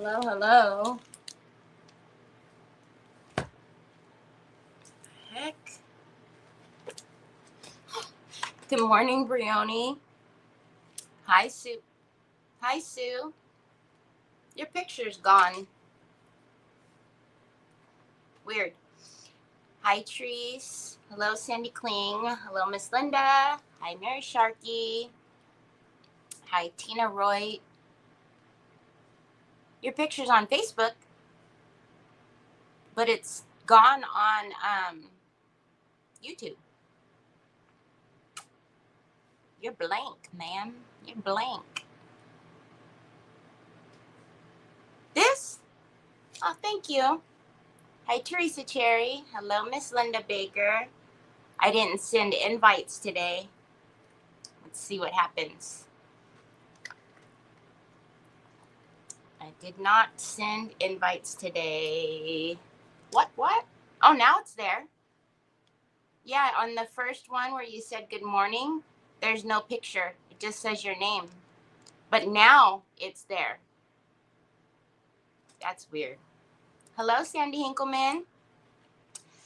Hello, hello. Heck. Good morning, Brioni. Hi, Sue. Hi, Sue. Your picture's gone. Weird. Hi, Treese. Hello, Sandy Kling. Hello, Miss Linda. Hi, Mary Sharkey. Hi, Tina Roy. Your picture's on Facebook, but it's gone on YouTube. You're blank, ma'am. You're blank. This? Oh, thank you. Hi, Teresa Cherry. Hello, Miss Linda Baker. I didn't send invites today. Let's see what happens. I did not send invites today. What? Oh, now it's there. Yeah, on the first one where you said good morning, there's no picture. It just says your name. But now it's there. That's weird. Hello, Sandy Hinkleman.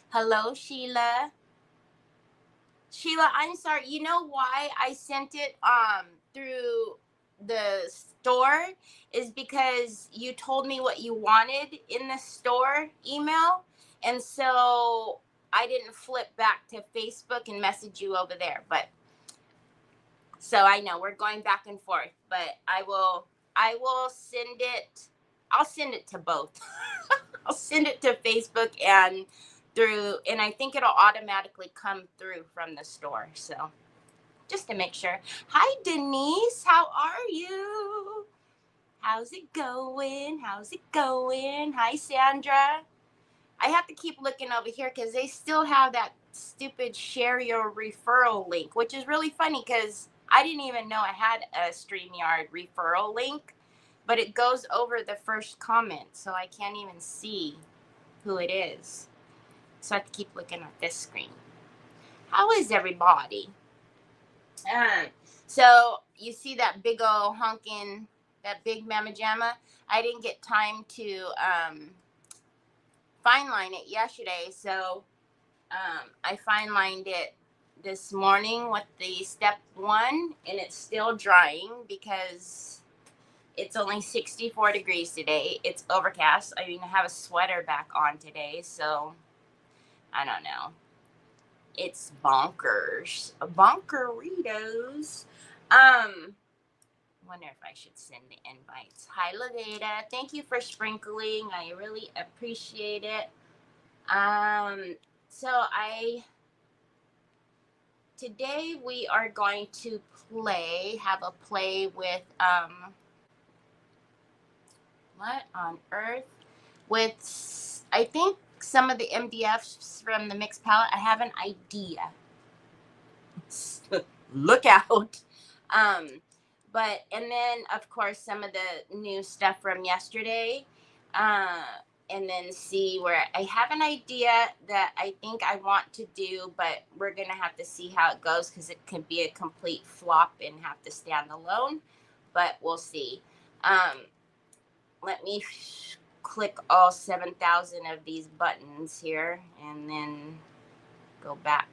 Hello, Sheila. Sheila, I'm sorry. You know why I sent it through the store is because you told me what you wanted in the store email, and so I didn't flip back to Facebook and message you over there. But so I know we're going back and forth, but I will send it. I'll send it to both. I'll send it to Facebook and through, and I think it'll automatically come through from the store. So just to make sure. Hi, Denise. How are you? How's it going? How's it going? Hi, Sandra. I have to keep looking over here because they still have that stupid share your referral link, which is really funny because I didn't even know I had a StreamYard referral link, but it goes over the first comment, so I can't even see who it is. So I have to keep looking at this screen. How is everybody? So you see that big old honking, that big mamma jamma? I didn't get time to fine line it yesterday, so I fine lined it this morning with the step 1, and it's still drying because it's only 64 degrees today. It's overcast. I mean, I have a sweater back on today, so I don't know. It's bonkers. Bonkeritos. Wonder if I should send the invites. Hi, Laveda. Thank you for sprinkling. I really appreciate it. So today we are going to have a play with, what on earth? With, I think, some of the MDFs from the mixed palette. I have an idea. Look out. But, and then of course some of the new stuff from yesterday, and then see where I have an idea that I think I want to do, but we're gonna have to see how it goes because it can be a complete flop and have to stand alone, but we'll see. Let me click all 7,000 of these buttons here and then go back.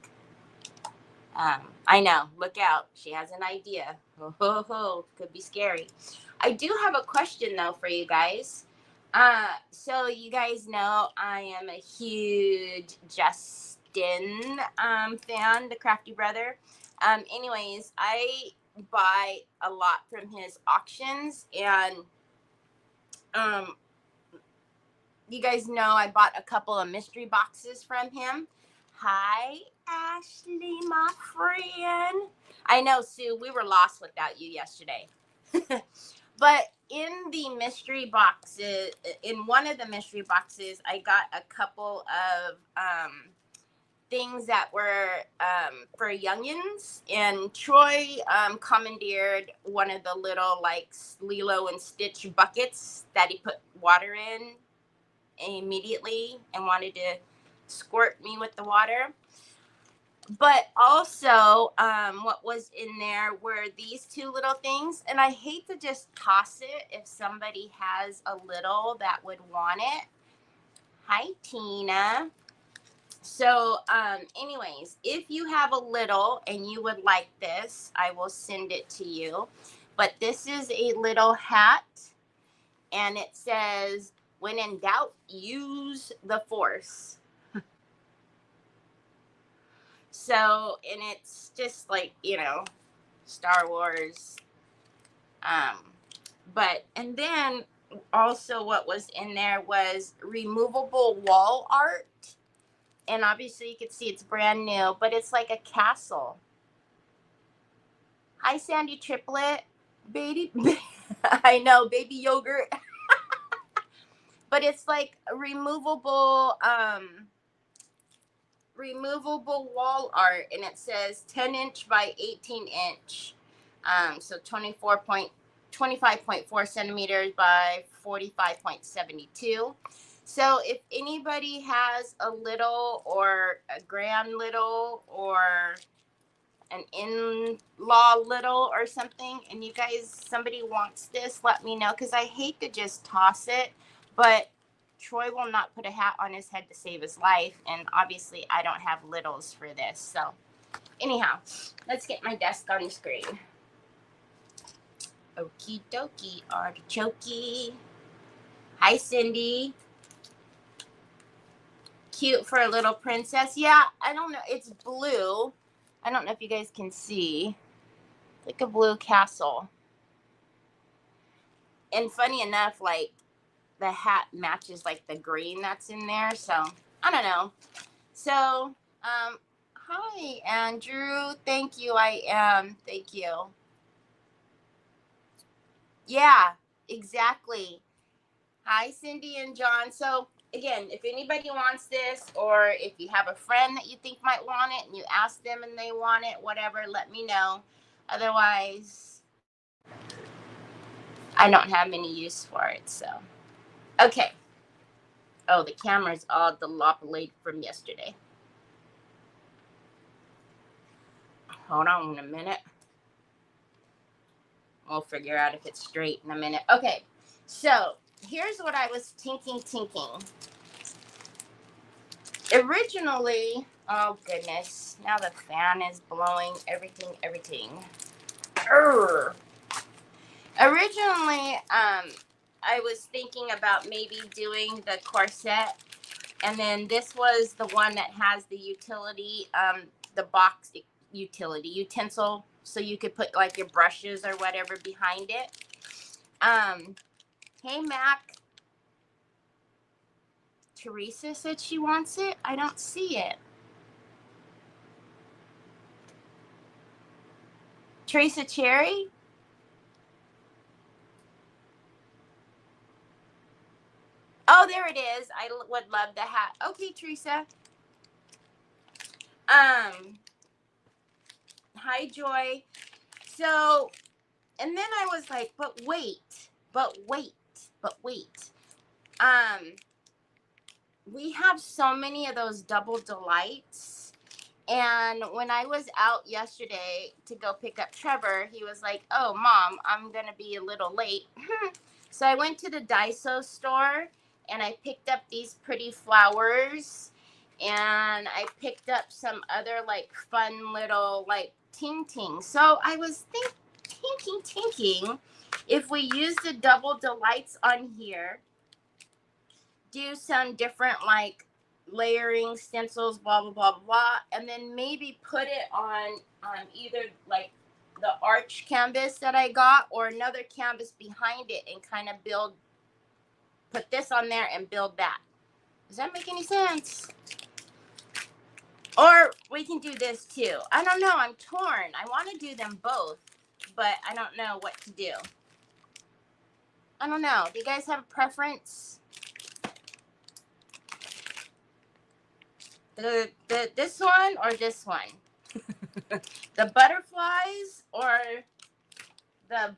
I know, look out. She has an idea. Oh, could be scary. I do have a question though for you guys. So you guys know I am a huge Justin fan, the Crafty Brother. Anyways, I buy a lot from his auctions, and you guys know I bought a couple of mystery boxes from him. Hi, Ashley, my friend. I know, Sue, we were lost without you yesterday. But in the mystery boxes, in one of the mystery boxes, I got a couple of things that were for youngins, and Troy commandeered one of the little like Lilo and Stitch buckets that he put water in immediately and wanted to squirt me with the water. But also, what was in there were these two little things, and I hate to just toss it if somebody has a little that would want it. Hi, Tina. So, anyways, if you have a little and you would like this, I will send it to you. But this is a little hat, and it says, "When in doubt, use the force." So, and it's just like, Star Wars. But, and then also what was in there was removable wall art. And obviously you can see it's brand new, but it's like a castle. Hi, Sandy Triplet. Baby. I know, baby yogurt. But it's like a removable wall art, and it says 10 inch by 18 inch. So 25.4 centimeters by 45.72. So if anybody has a little or a grand little or an in-law little or something, and you guys, somebody wants this, let me know, because I hate to just toss it, but Troy will not put a hat on his head to save his life, and obviously I don't have littles for this. So anyhow, let's get my desk on the screen. Okie dokie, artichoke. Hi, Cindy. Cute for a little princess. Yeah, I don't know. It's blue. I don't know if you guys can see. Like a blue castle. And funny enough, like the hat matches like the green that's in there. So I don't know. So, hi, Andrew. Thank you. I am. Thank you. Yeah, exactly. Hi, Cindy and John. So again, if anybody wants this, or if you have a friend that you think might want it and you ask them and they want it, whatever, let me know. Otherwise, I don't have any use for it. So, okay. Oh, the camera's all dilapidated from yesterday. Hold on a minute. We'll figure out if it's straight in a minute. Okay, so here's what I was tinking. Originally, oh goodness, now the fan is blowing everything. Urgh. Originally, I was thinking about maybe doing the corset, and then this was the one that has the utility, the box utensil, so you could put like your brushes or whatever behind it. Hey, Mac. Teresa said she wants it. I don't see it. Teresa Cherry? Oh, there it is. I would love the hat. Okay, Teresa. Hi, Joy. So, and then I was like, but wait. We have so many of those double delights. And when I was out yesterday to go pick up Trevor, he was like, oh, Mom, I'm going to be a little late. So I went to the Daiso store and I picked up these pretty flowers. And I picked up some other like fun little like ting. So I was thinking, if we use the double delights on here, do some different like layering stencils, blah blah blah blah, and then maybe put it on either like the arch canvas that I got or another canvas behind it and kind of put this on there and build that. Does that make any sense? Or we can do this too. I don't know. I'm torn. I want to do them both, but I don't know what to do. I don't know. Do you guys have a preference? This one or this one? The butterflies or the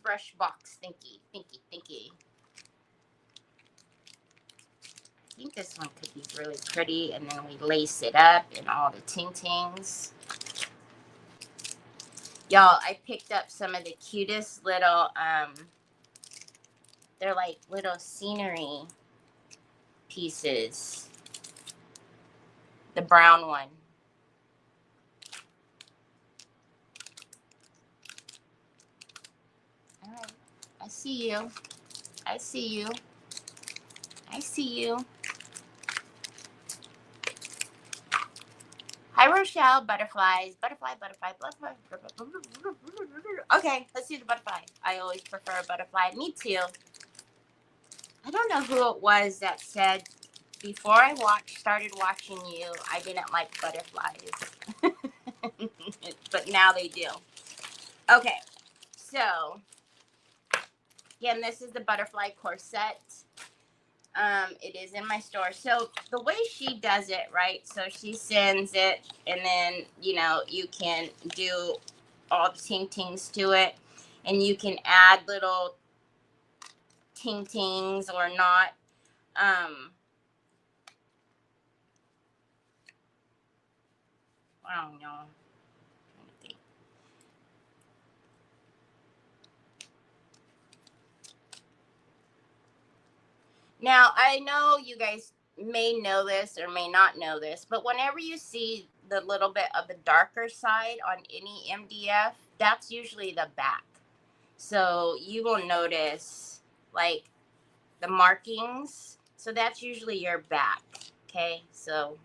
brush box thingy. think this one could be really pretty, and then we lace it up in all the ting-tings. Y'all, I picked up some of the cutest little, they're like little scenery pieces. The brown one. All right, I see you. I see you. I see you. Hi, Rochelle. Butterflies. Butterfly, butterfly, butterfly. Okay, let's do the butterfly. I always prefer a butterfly. Me too. I don't know who it was that said, before I started watching you, I didn't like butterflies. But now they do. Okay, so, again, this is the butterfly corset. It is in my store. So the way she does it, right? So she sends it, and then, you know, you can do all the ting-tings to it, and you can add little ting-tings or not. I don't know. Now, I know you guys may know this or may not know this, but whenever you see the little bit of the darker side on any MDF, that's usually the back. So you will notice like the markings. So that's usually your back. Okay, so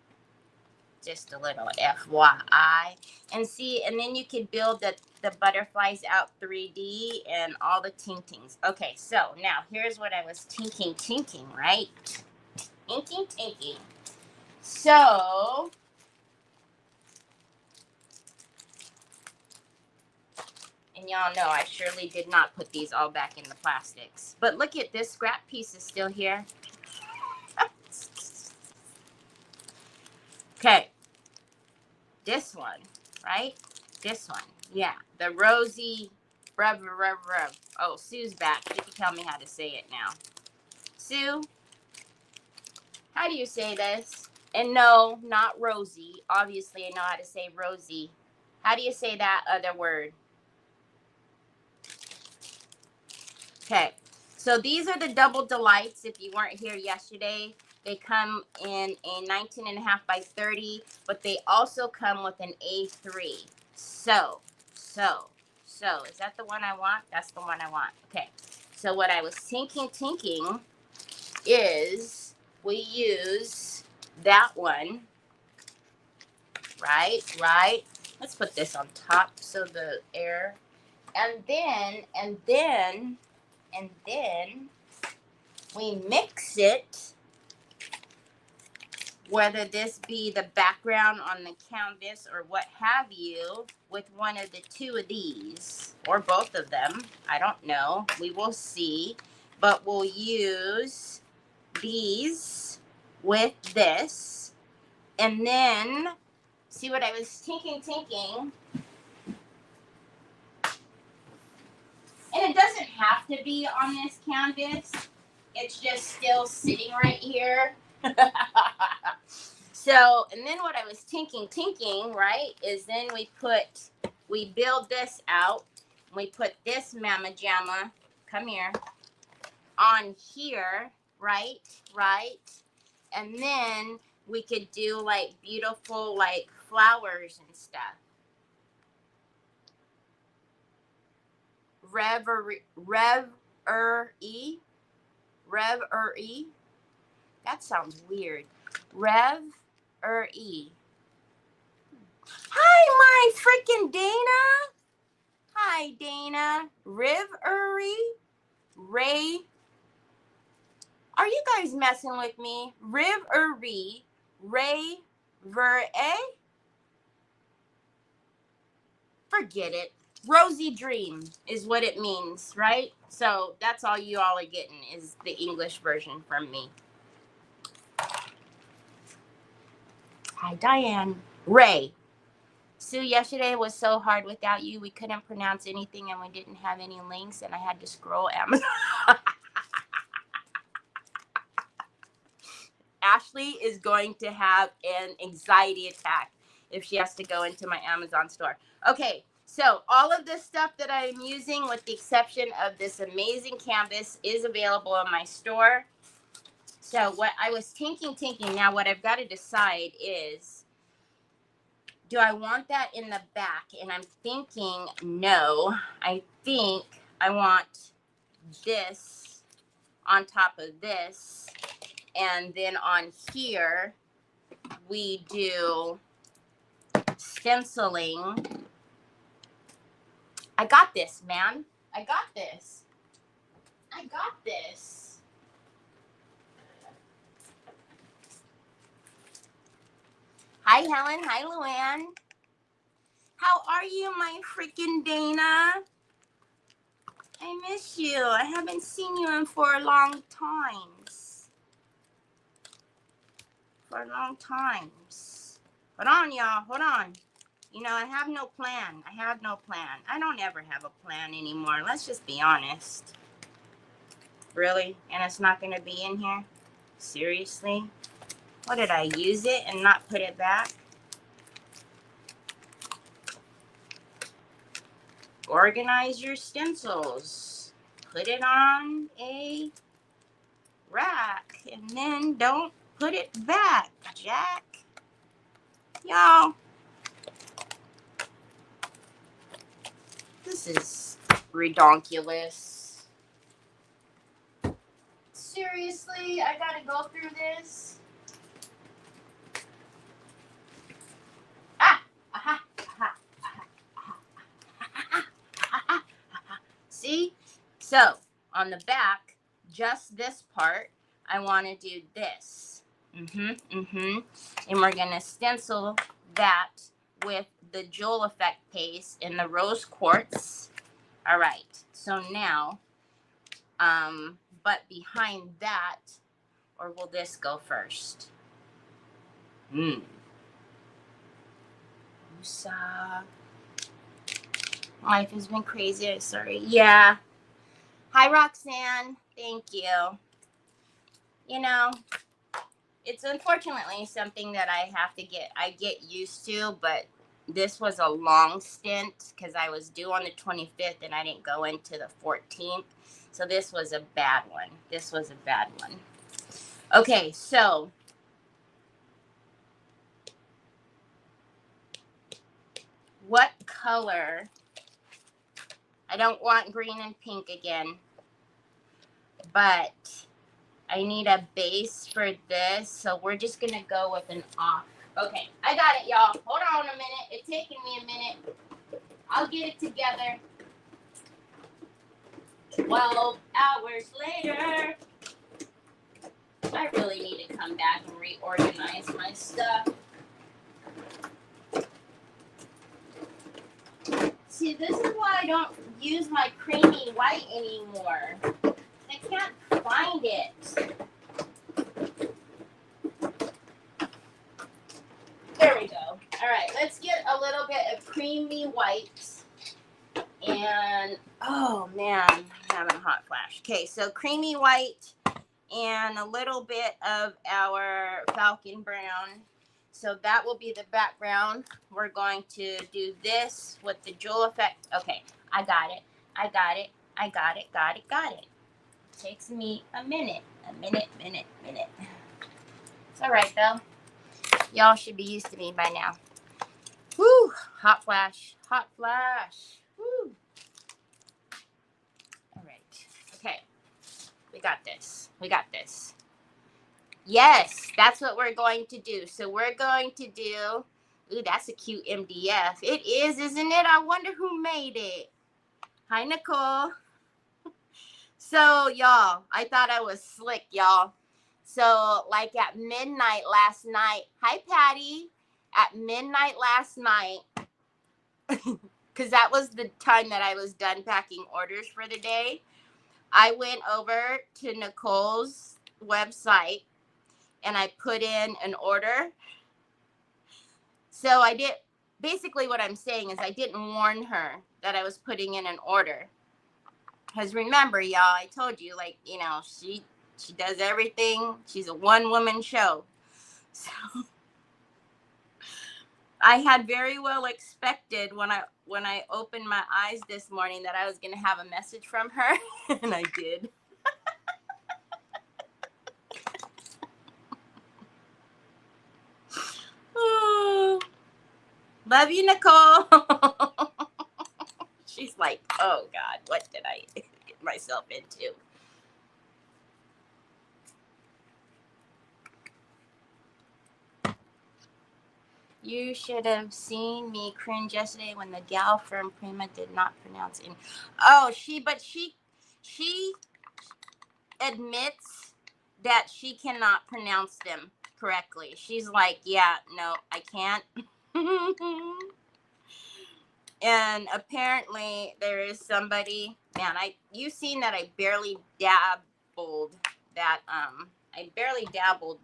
just a little FYI. And see, and then you can build the butterflies out 3D and all the ting-tings. Okay, so now here's what I was tinking, right? Tinking. So, and y'all know I surely did not put these all back in the plastics. But look at this scrap piece is still here. Okay. This one, right? This one. Yeah. The rosy, rev. Oh, Sue's back. She can tell me how to say it now. Sue, how do you say this? And no, not Rosie. Obviously, I know how to say Rosie. How do you say that other word? Okay. So these are the Double Delights. If you weren't here yesterday, they come in a 19.5 by 30, but they also come with an A3. So, is that the one I want? That's the one I want. Okay. So what I was tinking is we use that one, right? Let's put this on top so the air, and then we mix it, whether this be the background on the canvas or what have you, with one of the two of these, or both of them. I don't know. We will see. But we'll use these with this. And then, see what I was tinking. And it doesn't have to be on this canvas. It's just still sitting right here. So, and then what I was tinking, right, is then we build this out. We put this Mama Jamma, come here, on here, right? And then we could do like beautiful like flowers and stuff. Rev-er-e. That sounds weird. Rev-er-e. Hi, my freaking Dana. Hi, Dana. Rev-er-e. Ray. Are you guys messing with me? Rev-er-e. Ray-ver-a. Forget it. Rosy dream is what it means, right? So that's all you all are getting is the English version from me. Hi, Diane. Ray. Sue, yesterday was so hard without you. We couldn't pronounce anything and we didn't have any links and I had to scroll Amazon. Ashley is going to have an anxiety attack if she has to go into my Amazon store. Okay, so all of this stuff that I'm using, with the exception of this amazing canvas, is available in my store. So what I was thinking, now what I've got to decide is, do I want that in the back? And I'm thinking, no, I think I want this on top of this. And then on here, we do stenciling. I got this, man. I got this. I got this. Hi, Helen. Hi, Luann. How are you, my freaking Dana? I miss you. I haven't seen you in for a long times. For a long times. Hold on, y'all. Hold on. You know, I have no plan. I have no plan. I don't ever have a plan anymore. Let's just be honest. Really? And it's not going to be in here? Seriously? What, did I use it and not put it back? Organize your stencils. Put it on a rack and then don't put it back, Jack. Y'all, this is redonkulous. Seriously, I gotta go through this? Ah! Aha! Aha! Aha! Aha! Aha! Aha! See? So, on the back, just this part, I want to do this. And we're going to stencil that with the Jewel Effect paste in the rose quartz. All right. So now, but behind that, or will this go first? Life has been crazy. I'm sorry. Yeah. Hi, Roxanne. Thank you. You know, it's unfortunately something that I get used to, but this was a long stint because I was due on the 25th and I didn't go into the 14th. So this was a bad one. Okay, so what color? I don't want green and pink again, but I need a base for this, so we're just going to go with an off. Okay, I got it, y'all. Hold on a minute. It's taking me a minute. I'll get it together. 12 hours later. I really need to come back and reorganize my stuff. See, this is why I don't use my creamy white anymore. I can't find it. There we go. All right, let's get a little bit of creamy white. And, oh man, I'm having a hot flash. Okay, so creamy white and a little bit of our Falcon Brown. So that will be the background. We're going to do this with the Jewel Effect. Okay, I got it. Got it. Takes me a minute. It's all right, though. Y'all should be used to me by now. Woo! Hot flash. Woo! All right. Okay. We got this. Yes, that's what we're going to do. So we're going to do... Ooh, that's a cute MDF. It is, isn't it? I wonder who made it. Hi, Nicole. So, y'all, I thought I was slick, y'all. So, like at midnight last night... Hi, Patty. At midnight last night... because that was the time that I was done packing orders for the day. I went over to Nicole's website and I put in an order. So I did, basically what I'm saying is I didn't warn her that I was putting in an order. Because remember, y'all, I told you, like, you know, she She does everything. She's a one-woman show. So I had very well expected when I opened my eyes this morning that I was going to have a message from her, and I did. Oh, love you, Nicole. She's like, oh God, what did I get myself into? You should have seen me cringe yesterday when the gal from Prima did not pronounce it. Oh, she admits that she cannot pronounce them correctly. She's like, yeah, no, I can't. And apparently there is somebody, man, you've seen that I barely dabbled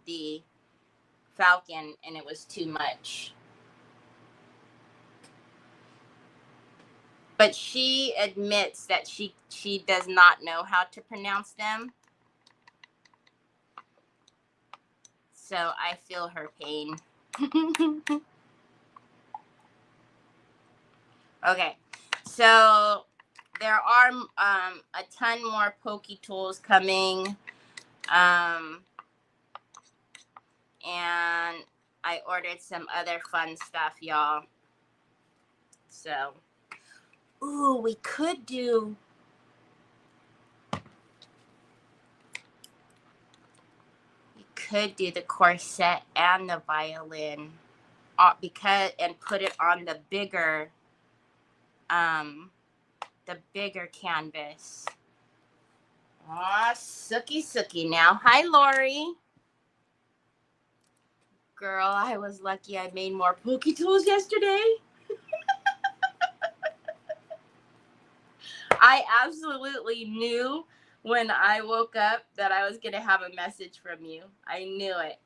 the Falcon, and it was too much. But she admits that she does not know how to pronounce them. So I feel her pain. Okay, so there are a ton more pokey tools coming, and I ordered some other fun stuff, y'all. So, ooh, we could do the corset and the violin, and put it on the bigger canvas. Aw, Sookie now. Hi, Lori. Girl, I was lucky I made more pokey tools yesterday. I absolutely knew when I woke up that I was going to have a message from you. I knew it.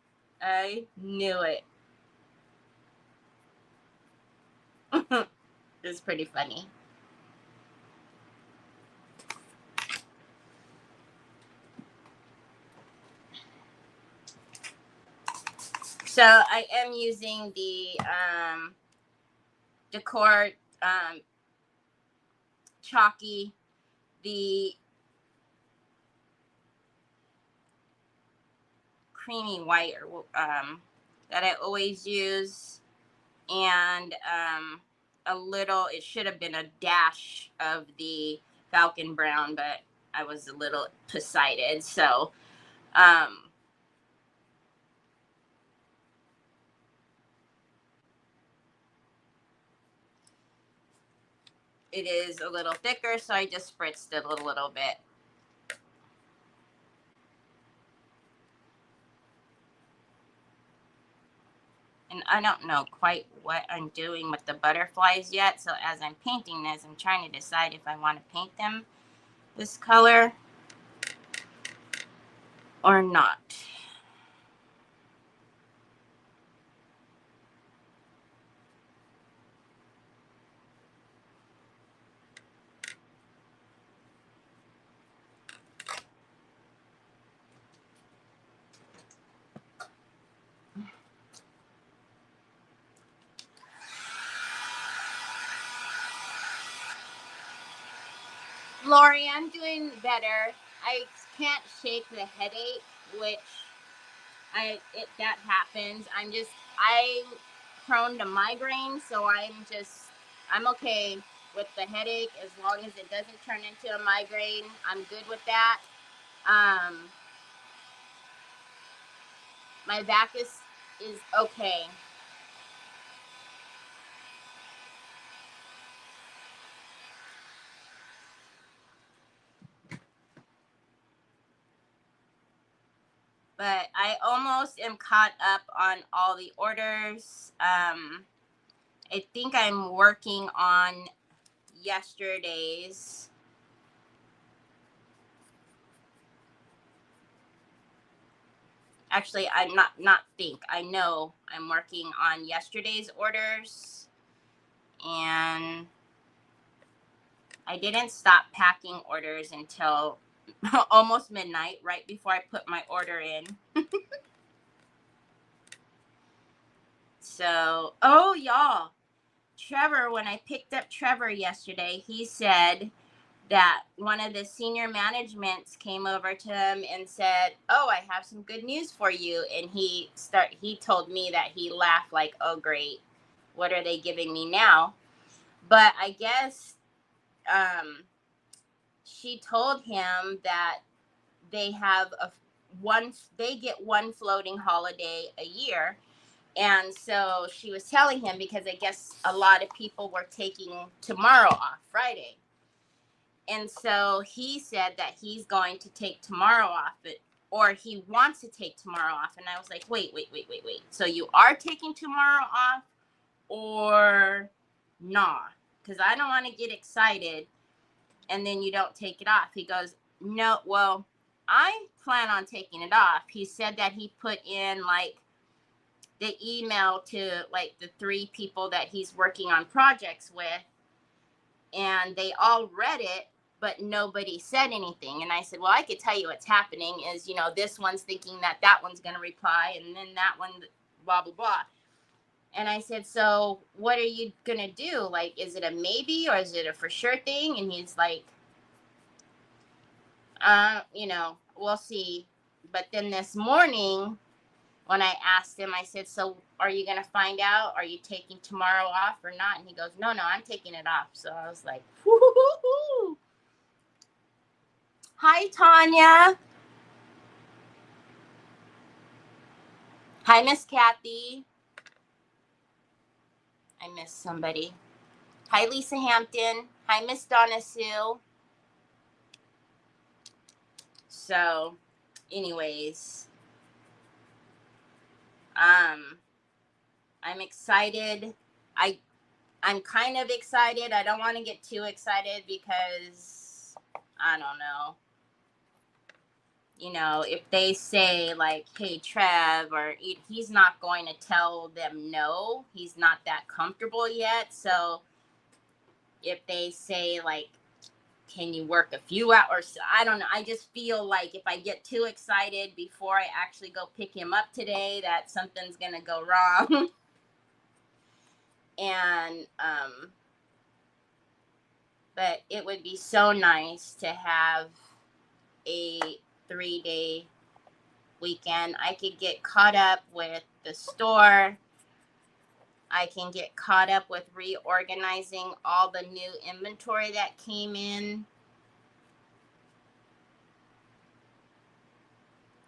It was pretty funny. So I am using the Decor Chalky, the creamy white that I always use, and a little, it should have been a dash of the Falcon Brown, but I was a little decided. So it is a little thicker, so I just spritzed it a little bit. And I don't know quite what I'm doing with the butterflies yet, so as I'm painting this, I'm trying to decide if I want to paint them this color or not. Lori, I'm doing better. I can't shake the headache, which that happens. I'm prone to migraine, so I'm okay with the headache as long as it doesn't turn into a migraine. I'm good with that. My back is okay. But I almost am caught up on all the orders. I think I'm working on yesterday's. Actually, I'm not think. I know I'm working on yesterday's orders, and I didn't stop packing orders until almost midnight, right before I put my order in. So, oh, y'all, Trevor, when I picked up Trevor yesterday, he said that one of the senior managements came over to him and said, "Oh, I have some good news for you." And he told me that he laughed like, "Oh, great. What are they giving me now?" But I guess she told him that they have they get one floating holiday a year. And so she was telling him, because I guess a lot of people were taking tomorrow off, Friday. And so he said that he's going to take tomorrow off, or he wants to take tomorrow off. And I was like, wait. So you are taking tomorrow off or not? Because I don't want to get excited and then you don't take it off. He goes, no, well, I plan on taking it off. He said that he put in like the email to like the 3 people that he's working on projects with, and they all read it, but nobody said anything. And I said, well, I could tell you what's happening is, this one's thinking that one's going to reply, and then that one, blah, blah, blah. And I said, so what are you going to do? Like, is it a maybe or is it a for sure thing? And he's like, we'll see. But then this morning, when I asked him, I said, so are you going to find out? Are you taking tomorrow off or not? And he goes, no, I'm taking it off. So I was like, whoo-hoo-hoo-hoo. Hi, Tanya. Hi, Miss Kathy. I missed somebody. Hi, Lisa Hampton. Hi, Miss Donna Sue. So, anyways, I'm excited. I'm kind of excited. I don't want to get too excited because I don't know. If they say like, hey, Trev, or he's not going to tell them no. He's not that comfortable yet. So if they say like, can you work a few hours? I don't know. I just feel like if I get too excited before I actually go pick him up today, that something's going to go wrong. And, but it would be so nice to have a 3-day weekend. I could get caught up with the store. I can get caught up with reorganizing all the new inventory that came in.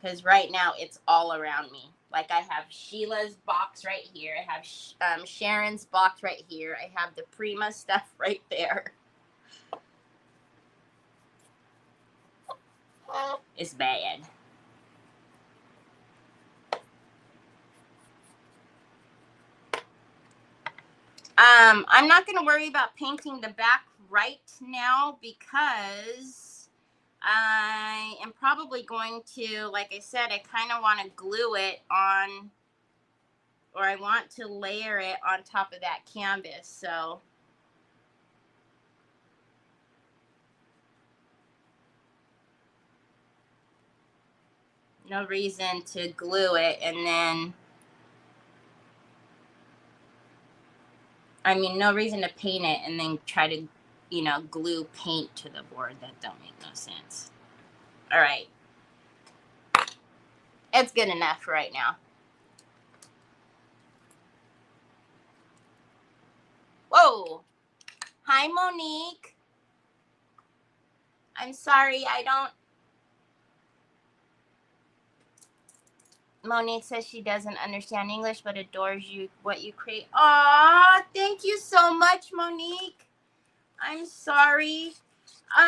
Because right now it's all around me. Like I have Sheila's box right here. I have Sharon's box right here. I have the Prima stuff right there. It's bad. I'm not going to worry about painting the back right now because I am probably going to, like I said, I kind of want to glue it on, or I want to layer it on top of that canvas. So no reason to glue it and then, no reason to paint it and then try to, glue paint to the board. That don't make no sense. All right. It's good enough for right now. Whoa. Hi, Monique. I'm sorry, Monique says she doesn't understand English but adores you, what you create. Aw, thank you so much, Monique. I'm sorry.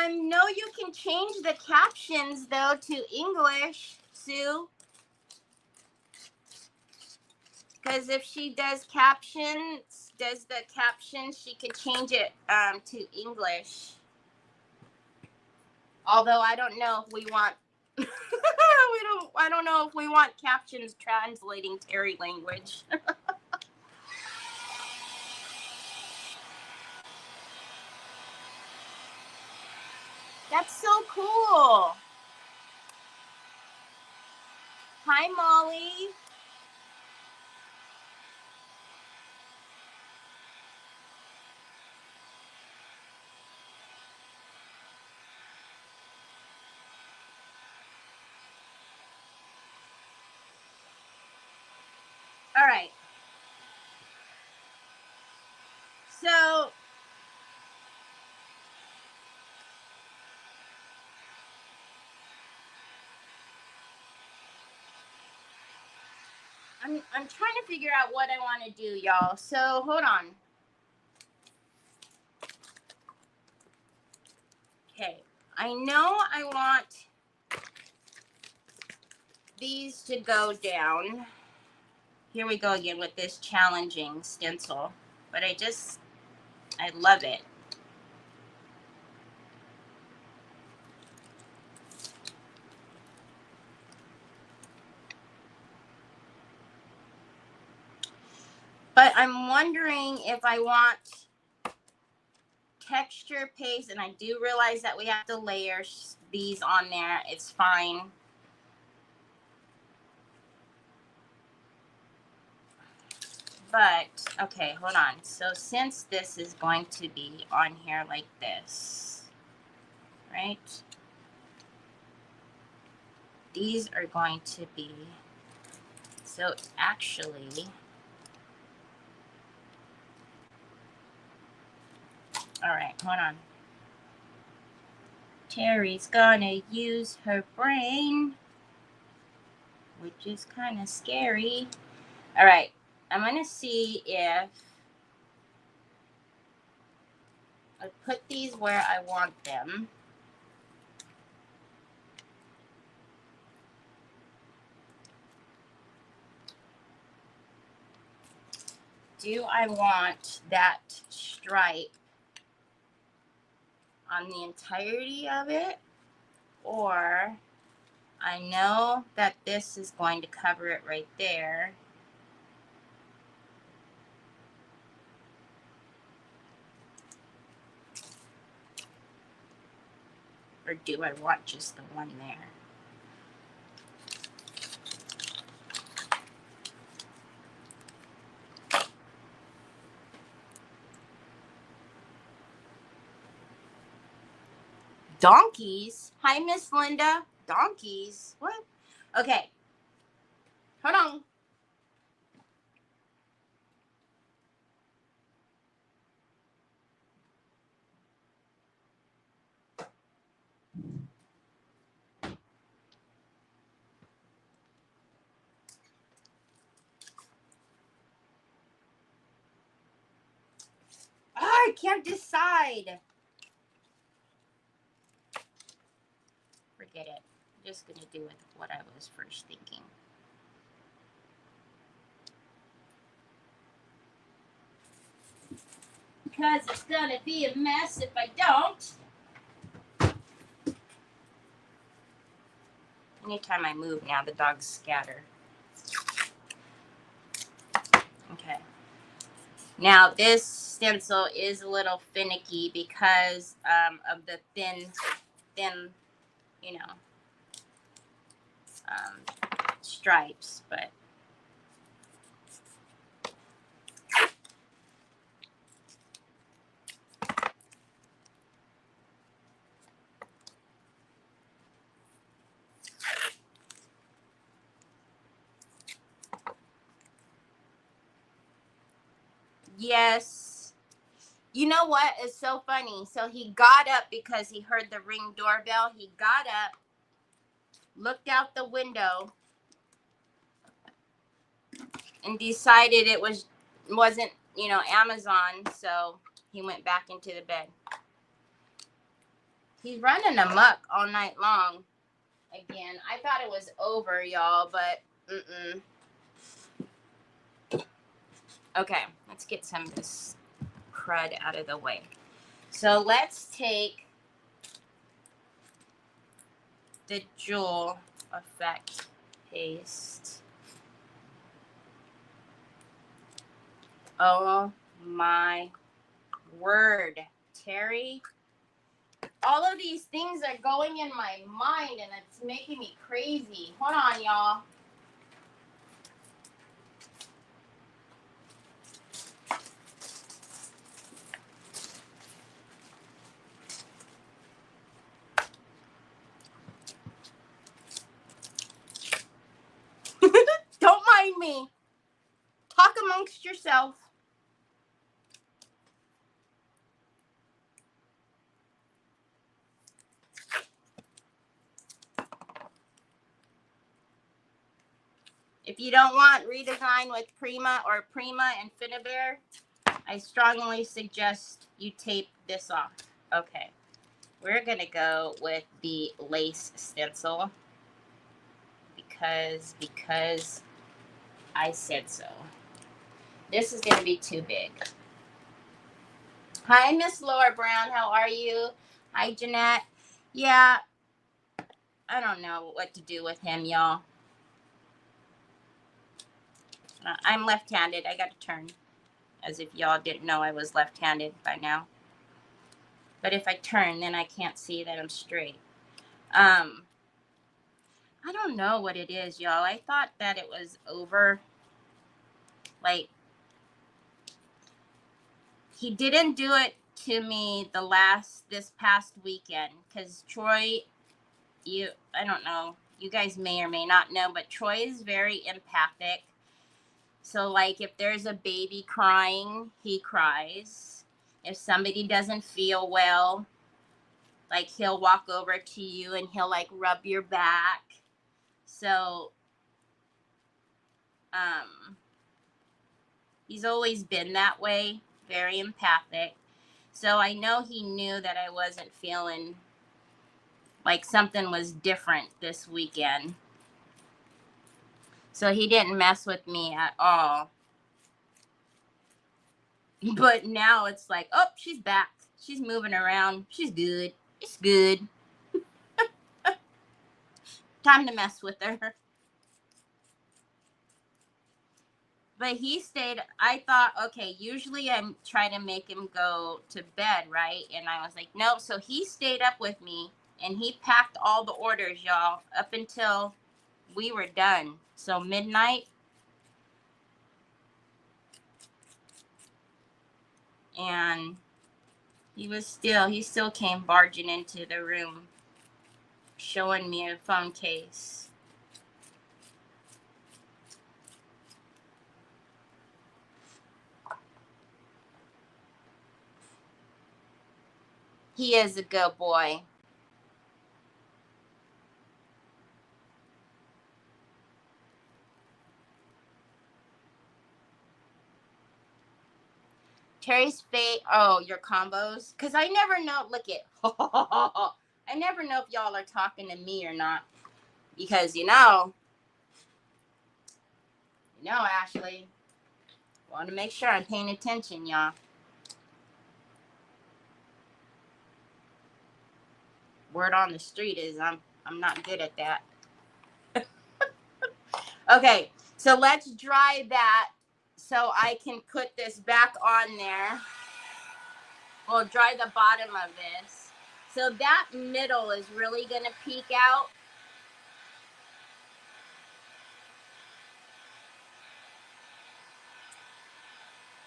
No, you can change the captions, though, to English, Sue. Because if she does the captions, she could change it to English. Although I don't know if we want I don't know if we want captions translating Terry language. That's so cool. Hi, Molly. All right. So I'm trying to figure out what I want to do, y'all. So hold on. Okay. I know I want these to go down. Here we go again with this challenging stencil. But I love it. But I'm wondering if I want texture paste, and I do realize that we have to layer these on there. It's fine. But, okay, hold on. So since this is going to be on here like this, right? These are going to be, so actually, all right, hold on. Terry's gonna use her brain, which is kind of scary. All right, I'm gonna see if I put these where I want them. Do I want that stripe on the entirety of it? Or I know that this is going to cover it right there. Or do I want just the one there? Donkeys? Hi, Miss Linda. Donkeys? What? Okay. Hold on. Oh, I can't decide. Forget it. I'm just going to do with what I was first thinking. Because it's going to be a mess if I don't. Anytime I move now, the dogs scatter. Okay. Now, this stencil is a little finicky because of the thin, you know, stripes, but yes. You know what is so funny? So he got up because he heard the ring doorbell. He got up, looked out the window, and decided it wasn't, Amazon, so he went back into the bed. He's running amok all night long. Again, I thought it was over, y'all, but okay, let's get some of this crud out of the way. So let's take the Jewel Effect paste. Oh my word, Terry. all of these things are going in my mind and it's making me crazy. Hold on, y'all. Don't mind me. Talk amongst yourself. If you don't want Redesign with Prima or Prima and Finnabear, I strongly suggest you tape this off. Okay. We're going to go with the lace stencil because I said so. This is going to be too big. Hi, Miss Laura Brown. How are you? Hi, Jeanette. Yeah, I don't know what to do with him, y'all. I'm left-handed. I got to turn, as if y'all didn't know I was left-handed by now. But if I turn, then I can't see that I'm straight. I don't know what it is, y'all. I thought that it was over. Like, he didn't do it to me this past weekend. Because Troy, I don't know. You guys may or may not know, but Troy is very empathic. So, like, if there's a baby crying, he cries. If somebody doesn't feel well, like, he'll walk over to you and he'll, like, rub your back. So, he's always been that way, very empathic. So I know he knew that I wasn't feeling like something was different this weekend. So he didn't mess with me at all. But now it's like, oh, she's back. She's moving around. She's good. It's good. Time to mess with her. But he stayed. I thought, okay, usually I'm trying to make him go to bed, right? And I was like, nope. So he stayed up with me and he packed all the orders, y'all, up until we were done. So midnight. And he still came barging into the room, showing me a phone case. He is a good boy. Terry's fate. Oh, your combos. Because I never know. Look it. I never know if y'all are talking to me or not. Because, Ashley. Want to make sure I'm paying attention, y'all. Word on the street is I'm not good at that. Okay, so let's dry that so I can put this back on there. We'll dry the bottom of this. So that middle is really going to peek out.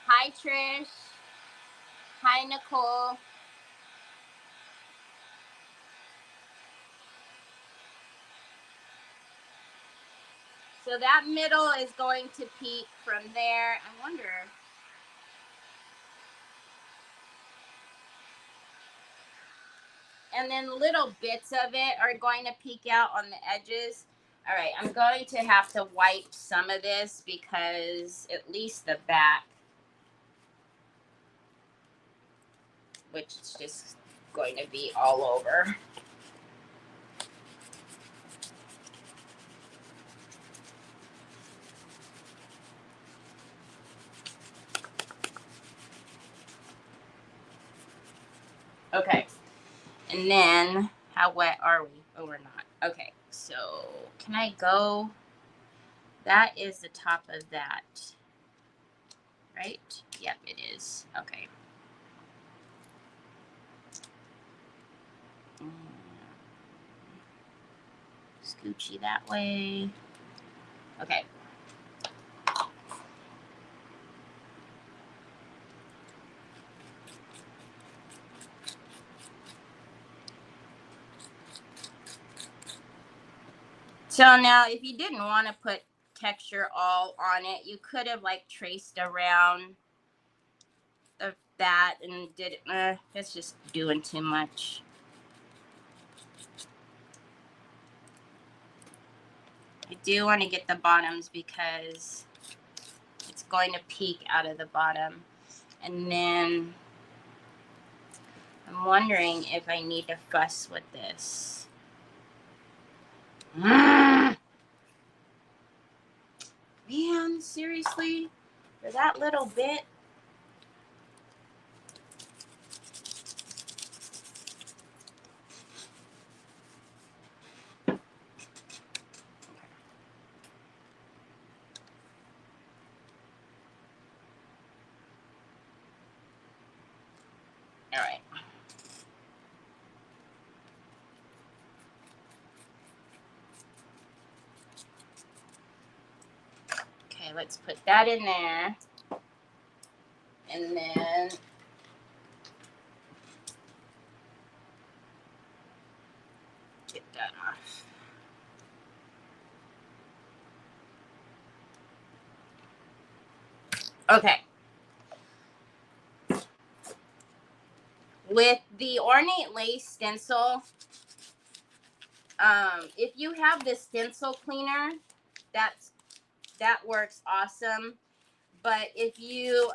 Hi, Trish. Hi, Nicole. So that middle is going to peek from there. I wonder. And then little bits of it are going to peek out on the edges. All right, I'm going to have to wipe some of this because at least the back, which is just going to be all over. Okay. And then, how wet are we? Oh, we're not. Okay, so can I go? That is the top of that. Right? Yep, it is. Okay. Scoochy that way. Okay. So now if you didn't want to put texture all on it, you could have like traced around that and did it. It's just doing too much. I do want to get the bottoms because it's going to peek out of the bottom. And then I'm wondering if I need to fuss with this. Man, seriously? For that little bit? All right. Okay, let's put that in there. And then get that off. Okay. With the ornate lace stencil, if you have the stencil cleaner, that works awesome. But if you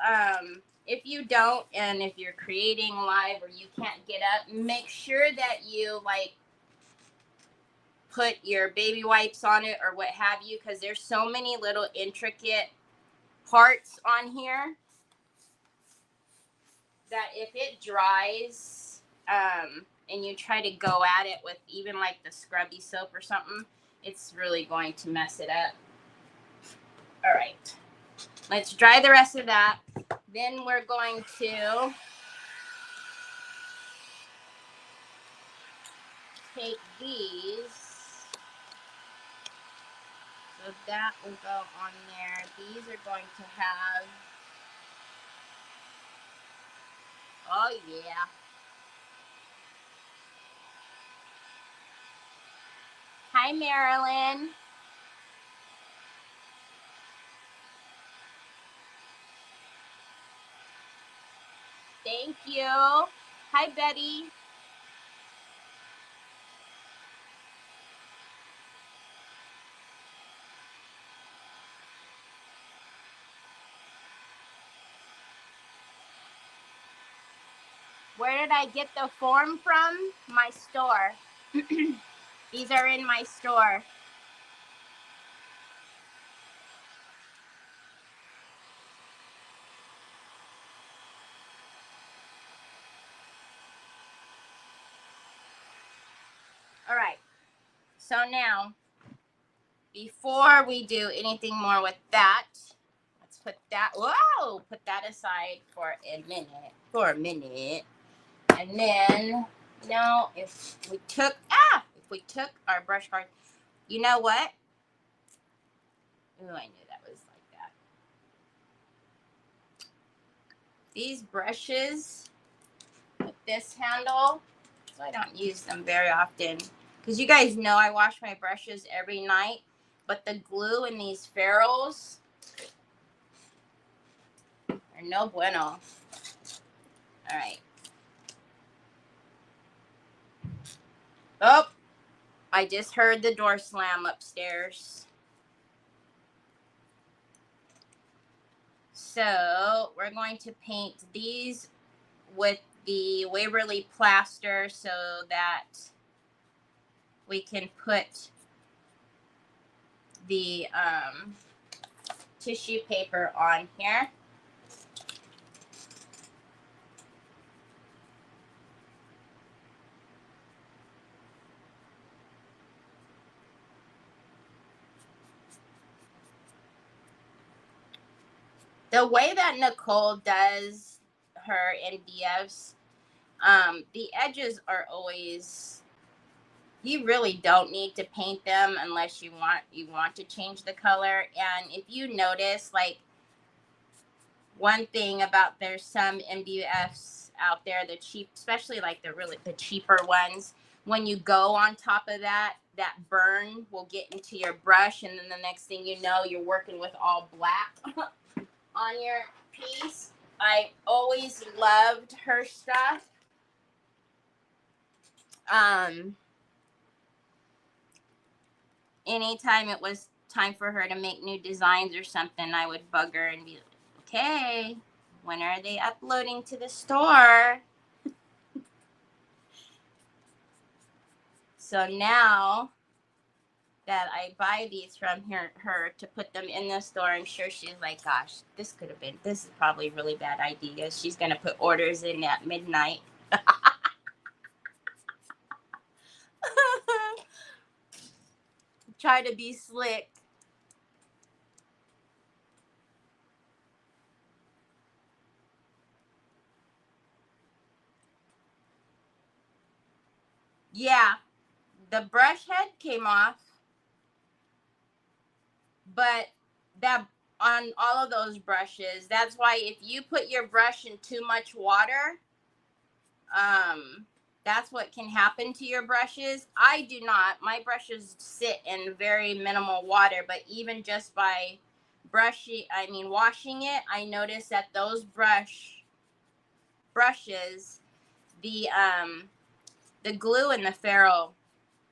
don't, and if you're creating live or you can't get up, make sure that you like put your baby wipes on it or what have you, because there's so many little intricate parts on here that if it dries, and you try to go at it with even like the scrubby soap or something, it's really going to mess it up. All right, let's dry the rest of that. Then we're going to take these. So that will go on there. These are going to have, oh yeah. Hi, Marilyn. Thank you. Hi, Betty. Where did I get the form from? My store. These are in my store. All right. So now, before we do anything more with that, let's put that, whoa, put that aside for a minute. And then, if we took our brush card, you know what? Ooh, I knew that was like that. These brushes with this handle, so I don't use them very often. Because you guys know I wash my brushes every night, but the glue in these ferrules are no bueno. All right. Oh, I just heard the door slam upstairs. So we're going to paint these with the Waverly plaster so that we can put the tissue paper on here. The way that Nicole does her NDFs The edges are always, you really don't need to paint them unless you want to change the color. And if you notice, like, one thing about, there's some MDFs out there, the cheap, especially like the cheaper ones, when you go on top of that burn will get into your brush, and then the next thing you know, you're working with all black on your piece. I always loved her stuff. Anytime it was time for her to make new designs or something, I would bug her and be like, okay, when are they uploading to the store? So now that I buy these from her to put them in the store, I'm sure she's like, gosh, this is probably a really bad idea. She's going to put orders in at midnight. Try to be slick. Yeah, the brush head came off, but that, on all of those brushes, that's why if you put your brush in too much water, that's what can happen to your brushes. I do not. My brushes sit in very minimal water, but even just by washing it, I noticed that those brushes, the glue in the ferrule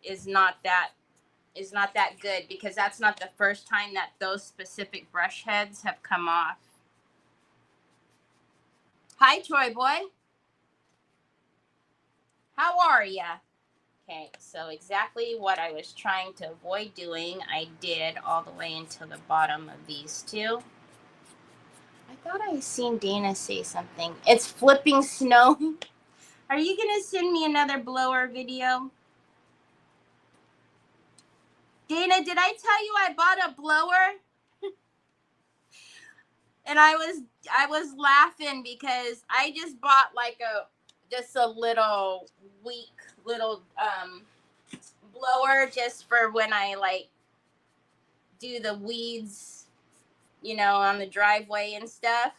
is not that good, because that's not the first time that those specific brush heads have come off. Hi, Troy boy. How are ya? Okay, so exactly what I was trying to avoid doing, I did all the way until the bottom of these two. I thought I seen Dana say something. It's flipping snow. Are you gonna send me another blower video? Dana, did I tell you I bought a blower? And I was laughing because I just bought like a little weak little blower just for when I like do the weeds, on the driveway and stuff.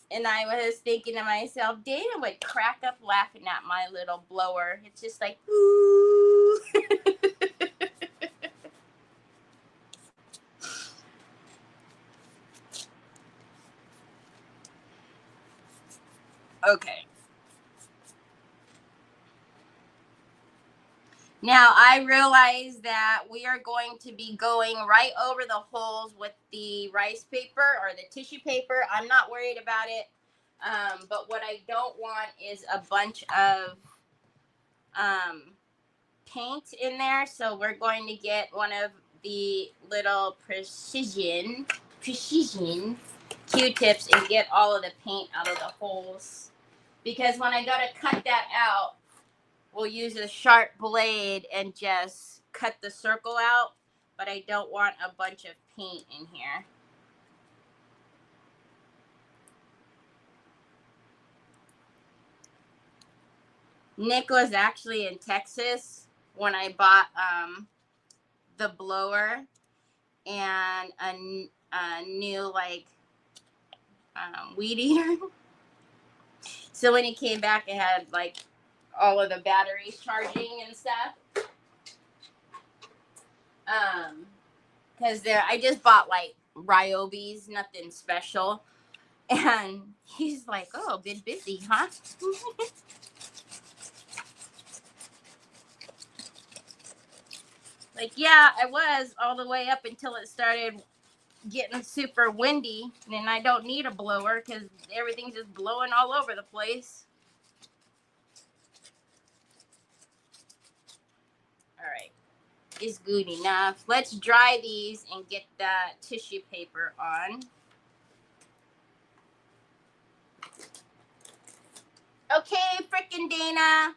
And I was thinking to myself, Dana would crack up laughing at my little blower. It's just like, ooh. Okay. Now, I realize that we are going to be going right over the holes with the rice paper or the tissue paper. I'm not worried about it. But what I don't want is a bunch of paint in there. So we're going to get one of the little precision Q-tips and get all of the paint out of the holes. Because when I go to cut that out, we'll use a sharp blade and just cut the circle out, but I don't want a bunch of paint in here. Nick was actually in Texas when I bought the blower and a new weed eater. So when he came back, it had like all of the batteries charging and stuff. Because I just bought like Ryobis, nothing special. And he's like, oh, been busy, huh? Like, yeah, I was all the way up until it started getting super windy. And I don't need a blower because everything's just blowing all over the place. All right. Is good enough. Let's dry these and get that tissue paper on. Okay, frickin' Dana.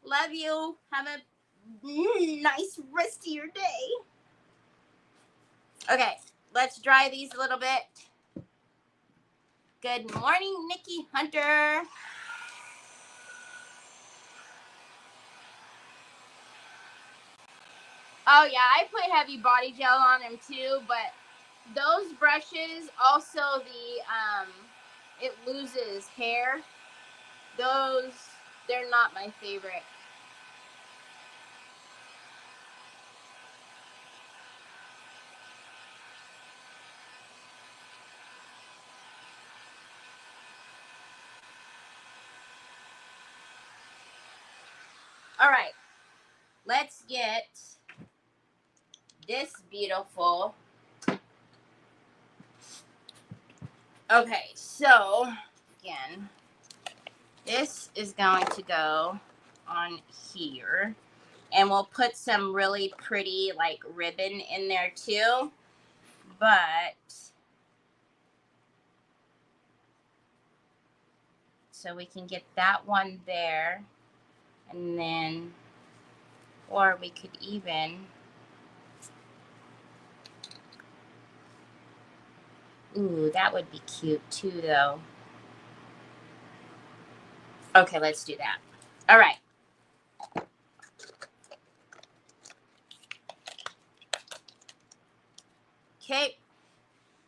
Love you. Have a nice rest of your day. Okay, let's dry these a little bit. Good morning, Nikki Hunter. Oh yeah, I put heavy body gel on them too, but those brushes also it loses hair. Those, they're not my favorite. All right, let's get this beautiful. Okay, so again, this is going to go on here, and we'll put some really pretty like ribbon in there too, but so we can get that one there, and then, or we could even, ooh, that would be cute too though. Okay, let's do that. All right. Okay,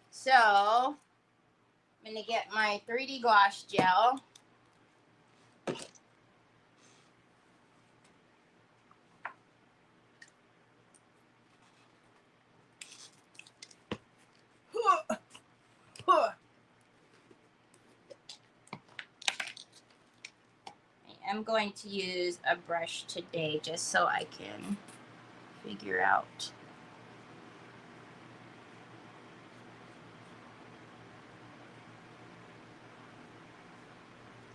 so I'm gonna get my 3D gouache gel. I'm going to use a brush today just so I can figure out.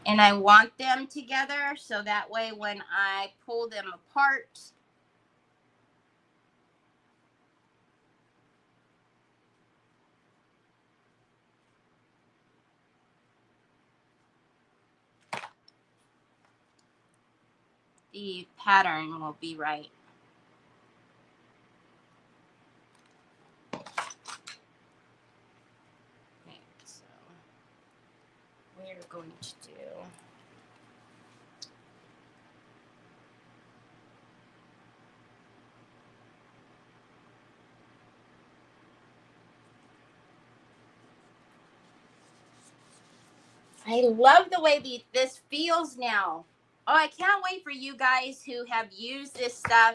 And I want them together so that way when I pull them apart, the pattern will be right. Okay, so we're going to do, I love the way this feels now. Oh, I can't wait for you guys who have used this stuff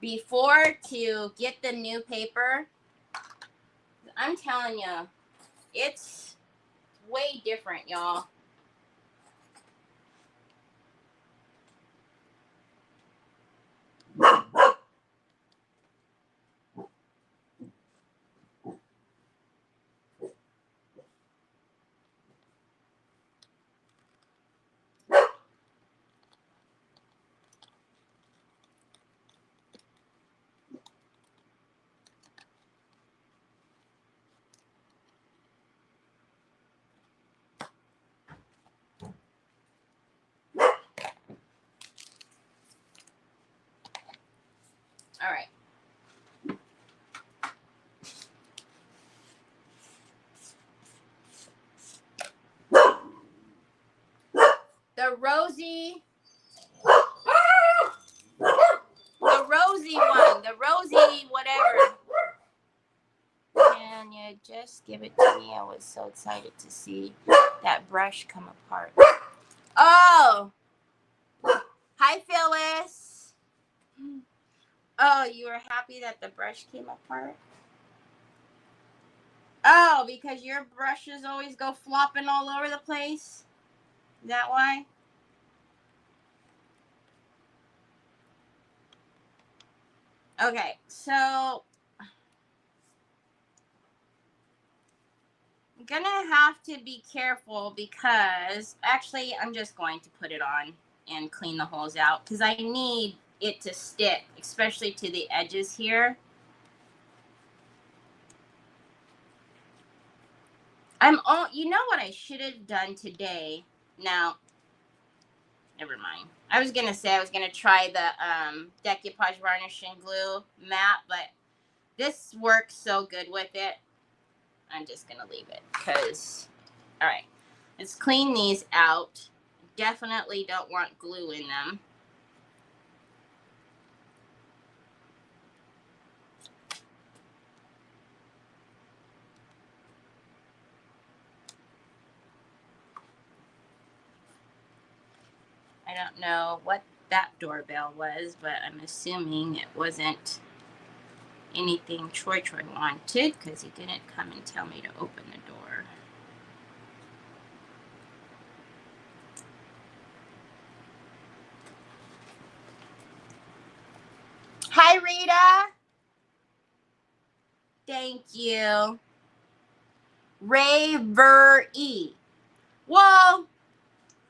before to get the new paper. I'm telling you, it's way different, y'all. All right. The rosy one, the rosy whatever. Can you just give it to me? I was so excited to see that brush come apart. Oh, hi Phyllis. Oh, you were happy that the brush came apart? Oh, because your brushes always go flopping all over the place? Is that why? Okay, so I'm gonna have to be careful because actually I'm just going to put it on and clean the holes out because I need it to stick, especially to the edges here. You know what I should have done today? Now, never mind. I was gonna say I was gonna try the decoupage varnish and glue matte, but this works so good with it. I'm just gonna leave it because, all right, let's clean these out. Definitely don't want glue in them. don't know what that doorbell was, but I'm assuming it wasn't anything Troy wanted, because he didn't come and tell me to open the door. Hi, Rita. Thank you. Ray-ver-e. Well,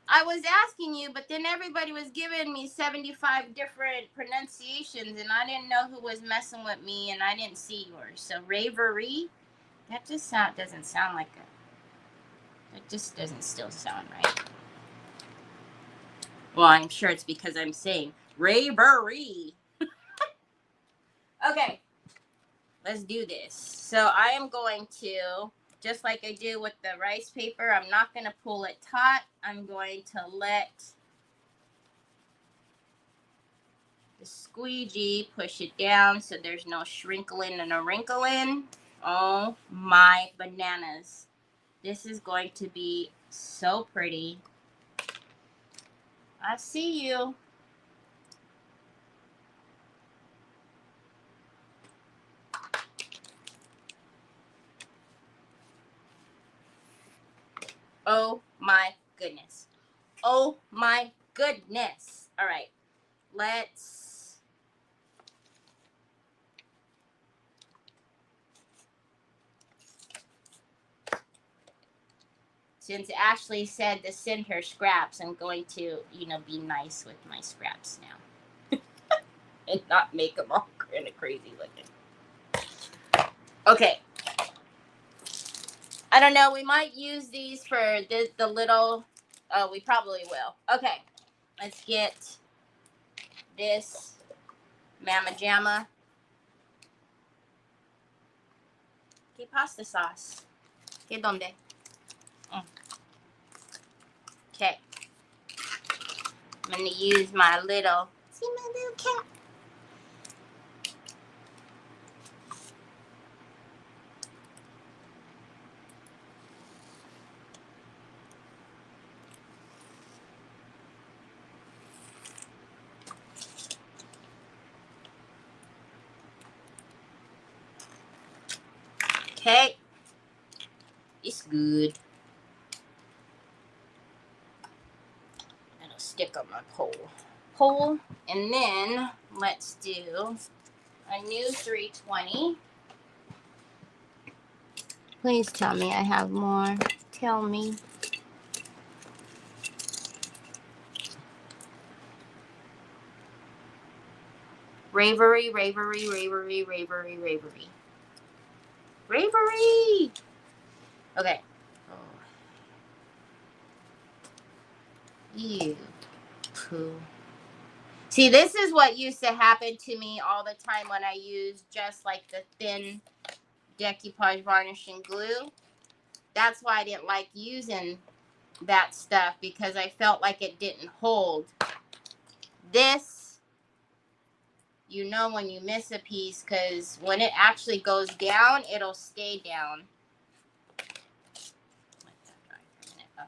I was asking you, but then everybody was giving me 75 different pronunciations, and I didn't know who was messing with me, and I didn't see yours. So Ray-ver-e, that just doesn't sound like it. It just doesn't still sound right. Well, I'm sure it's because I'm saying Ray-ver-e. Okay, let's do this. So I am going to, just like I do with the rice paper, I'm not going to pull it taut. I'm going to let the squeegee push it down so there's no shrinkling and a wrinkling. Oh my bananas. This is going to be so pretty. I see you. Oh my goodness. Oh my goodness. All right. Let's since Ashley said to send her scraps, I'm going to, be nice with my scraps now. And not make them all kind of crazy looking. Okay. I don't know. We might use these for the little... Oh, we probably will. Okay. Let's get this Mama Jamma. ¿Qué pasta sauce? ¿Qué dónde? Okay. I'm going to use my little... See my little cat? Okay. It's good. It'll stick on my pole. And then let's do a new 320. Please tell me I have more. Tell me. Ravery. Okay. Oh. You poo. See, this is what used to happen to me all the time when I used just like the thin decoupage varnishing glue. That's why I didn't like using that stuff, because I felt like it didn't hold. This, when you miss a piece, because when it actually goes down, it'll stay down. Let that dry for a minute. Okay.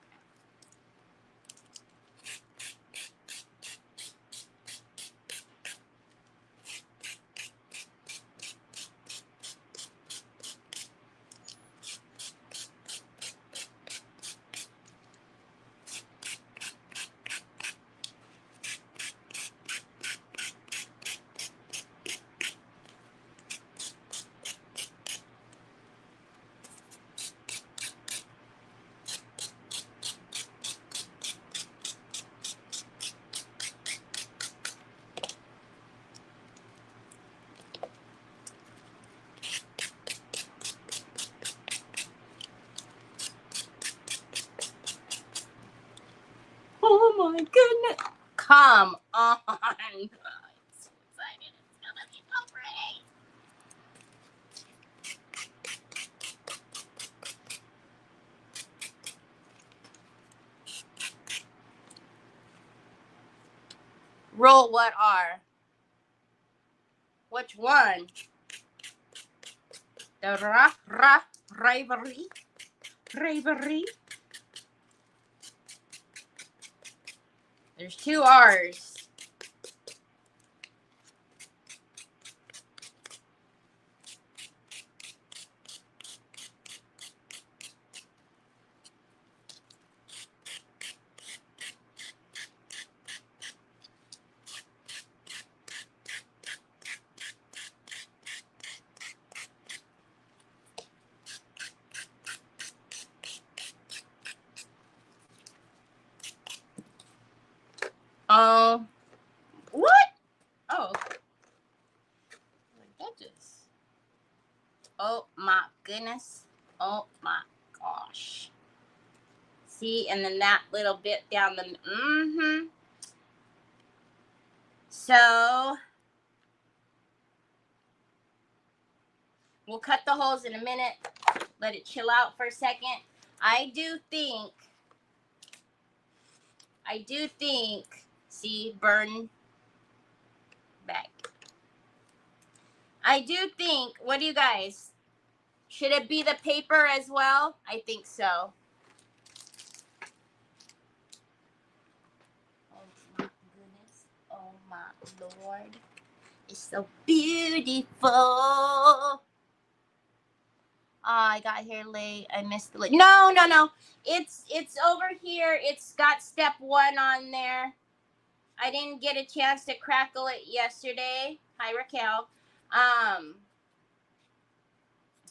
Oh my goodness. Come on. I'm so excited. It's gonna be so pretty. Roll what R? Which one? The ravery. There's 2 R's. Oh, what? Oh, that just. Oh my goodness. Oh my gosh. See, and then that little bit down the. So we'll cut the holes in a minute. Let it chill out for a second. I do think. See, burn back. I do think. What do you guys? Should it be the paper as well? I think so. Oh my goodness. Oh my Lord. It's so beautiful. Oh, I got here late. I missed the late. No. It's over here. It's got step 1 on there. I didn't get a chance to crackle it yesterday. Hi, Raquel.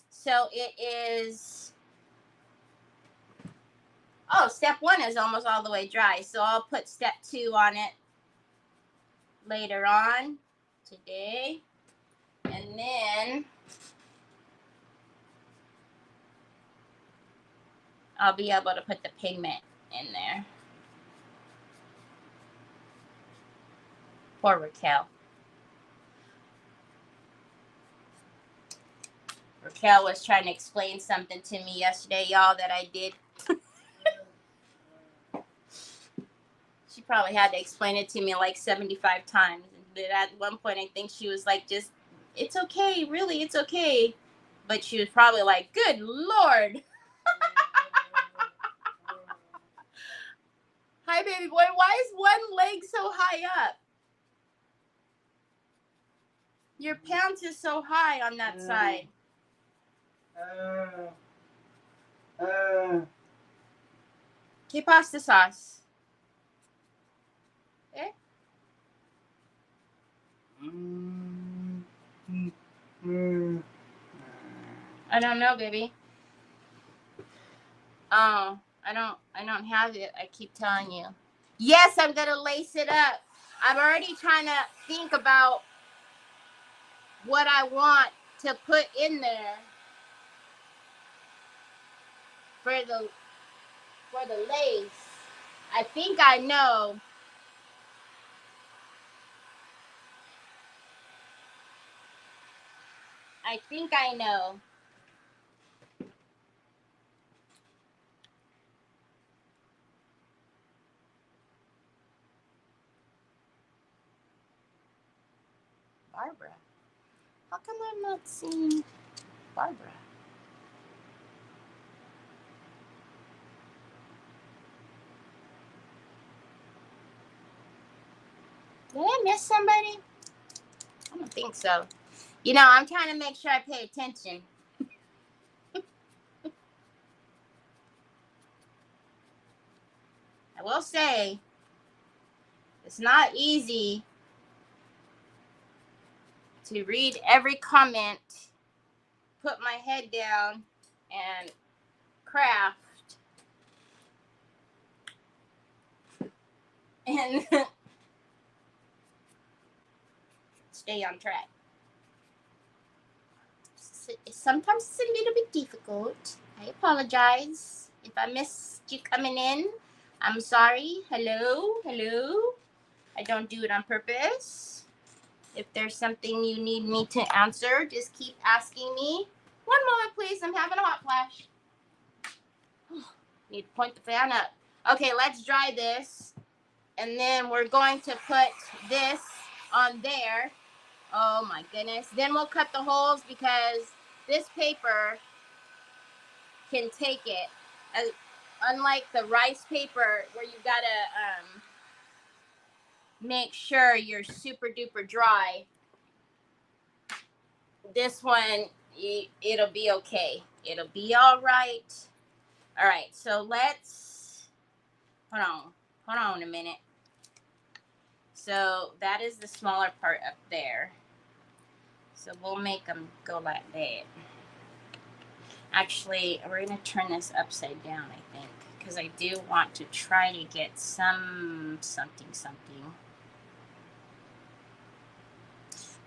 So it is. Oh, step 1 is almost all the way dry. So I'll put step 2 on it later on today. And then I'll be able to put the pigment in there. Poor Raquel. Raquel was trying to explain something to me yesterday, y'all, that I did. She probably had to explain it to me like 75 times. And at one point, I think she was like, just, it's okay, really, it's okay. But she was probably like, good Lord. Hi, baby boy. Why is one leg so high up? Your pants is so high on that side. Que pasta sauce? Eh? I don't know, baby. Oh, I don't have it. I keep telling you. Yes, I'm gonna lace it up. I'm already trying to think about what I want to put in there for the lace. I think I know. I think I know. Barbara. How come I'm not seeing Barbara? Did I miss somebody? I don't think so. You know, I'm trying to make sure I pay attention. I will say, it's not easy to read every comment, put my head down, and craft. And stay on track. Sometimes it's a little bit difficult. I apologize if I missed you coming in. I'm sorry. Hello. I don't do it on purpose. If there's something you need me to answer, just keep asking me. One moment, please. I'm having a hot flash. Need to point the fan up. Okay, let's dry this. And then we're going to put this on there. Oh my goodness. Then we'll cut the holes because this paper can take it. Unlike the rice paper where you gotta make sure you're super duper dry. This one, it'll be okay. It'll be all right. All right, so let's, hold on a minute. So that is the smaller part up there. So we'll make them go like that. Actually, we're going to turn this upside down, I think, because I do want to try to get something.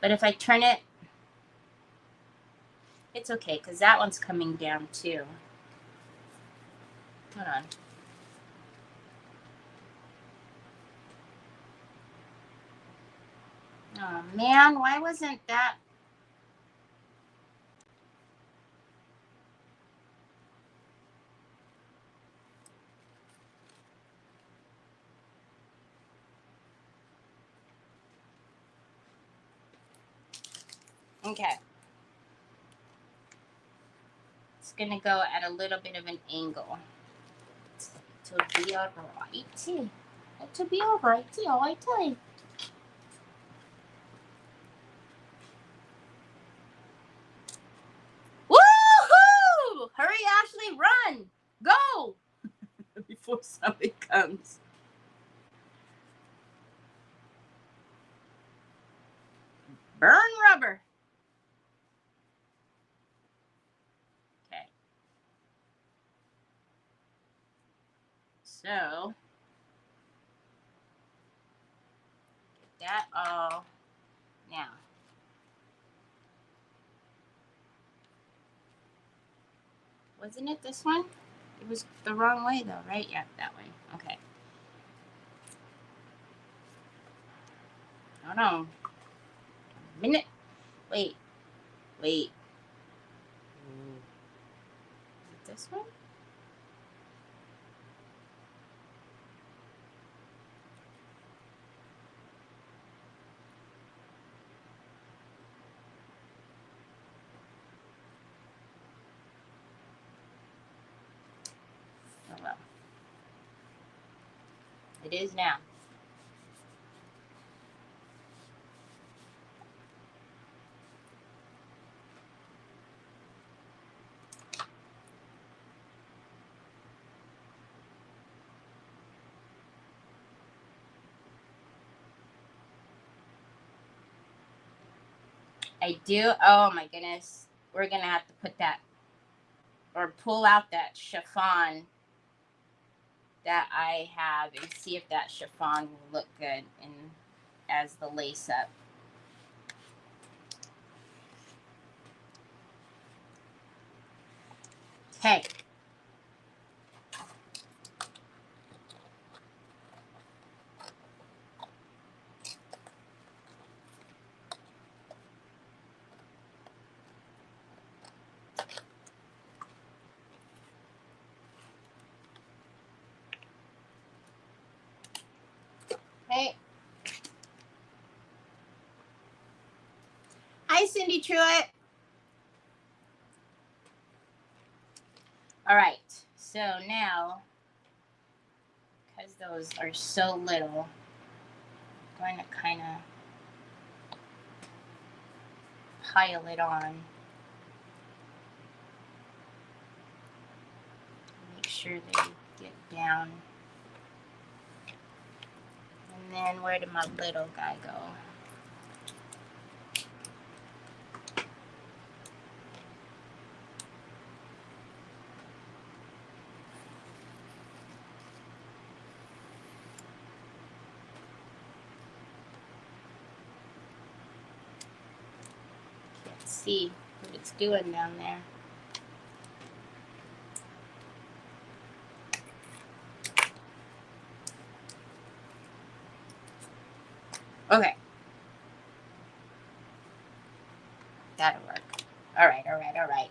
But if I turn it, it's okay, because that one's coming down too. Hold on. Oh man, why wasn't that? Okay. It's going to go at a little bit of an angle. To be alright. To be alright, all I tell you. Woohoo! Hurry, Ashley, run! Go! Before somebody comes. Burn rubber. Okay. So, get that all. Now, wasn't it this one? It was the wrong way though, right? Yeah, that way. Okay. Hold on. A minute. Wait. Is it this one? Oh well. It is now. I do. Oh my goodness. We're going to have to put that or pull out that chiffon that I have and see if that chiffon will look good in, as the lace up. Okay. Hey. Hi, Cindy Truitt. All right. So now, because those are so little, I'm going to kind of pile it on. Make sure they get down. And then where did my little guy go? Can't see what it's doing down there. Okay. That'll work. All right. Okay.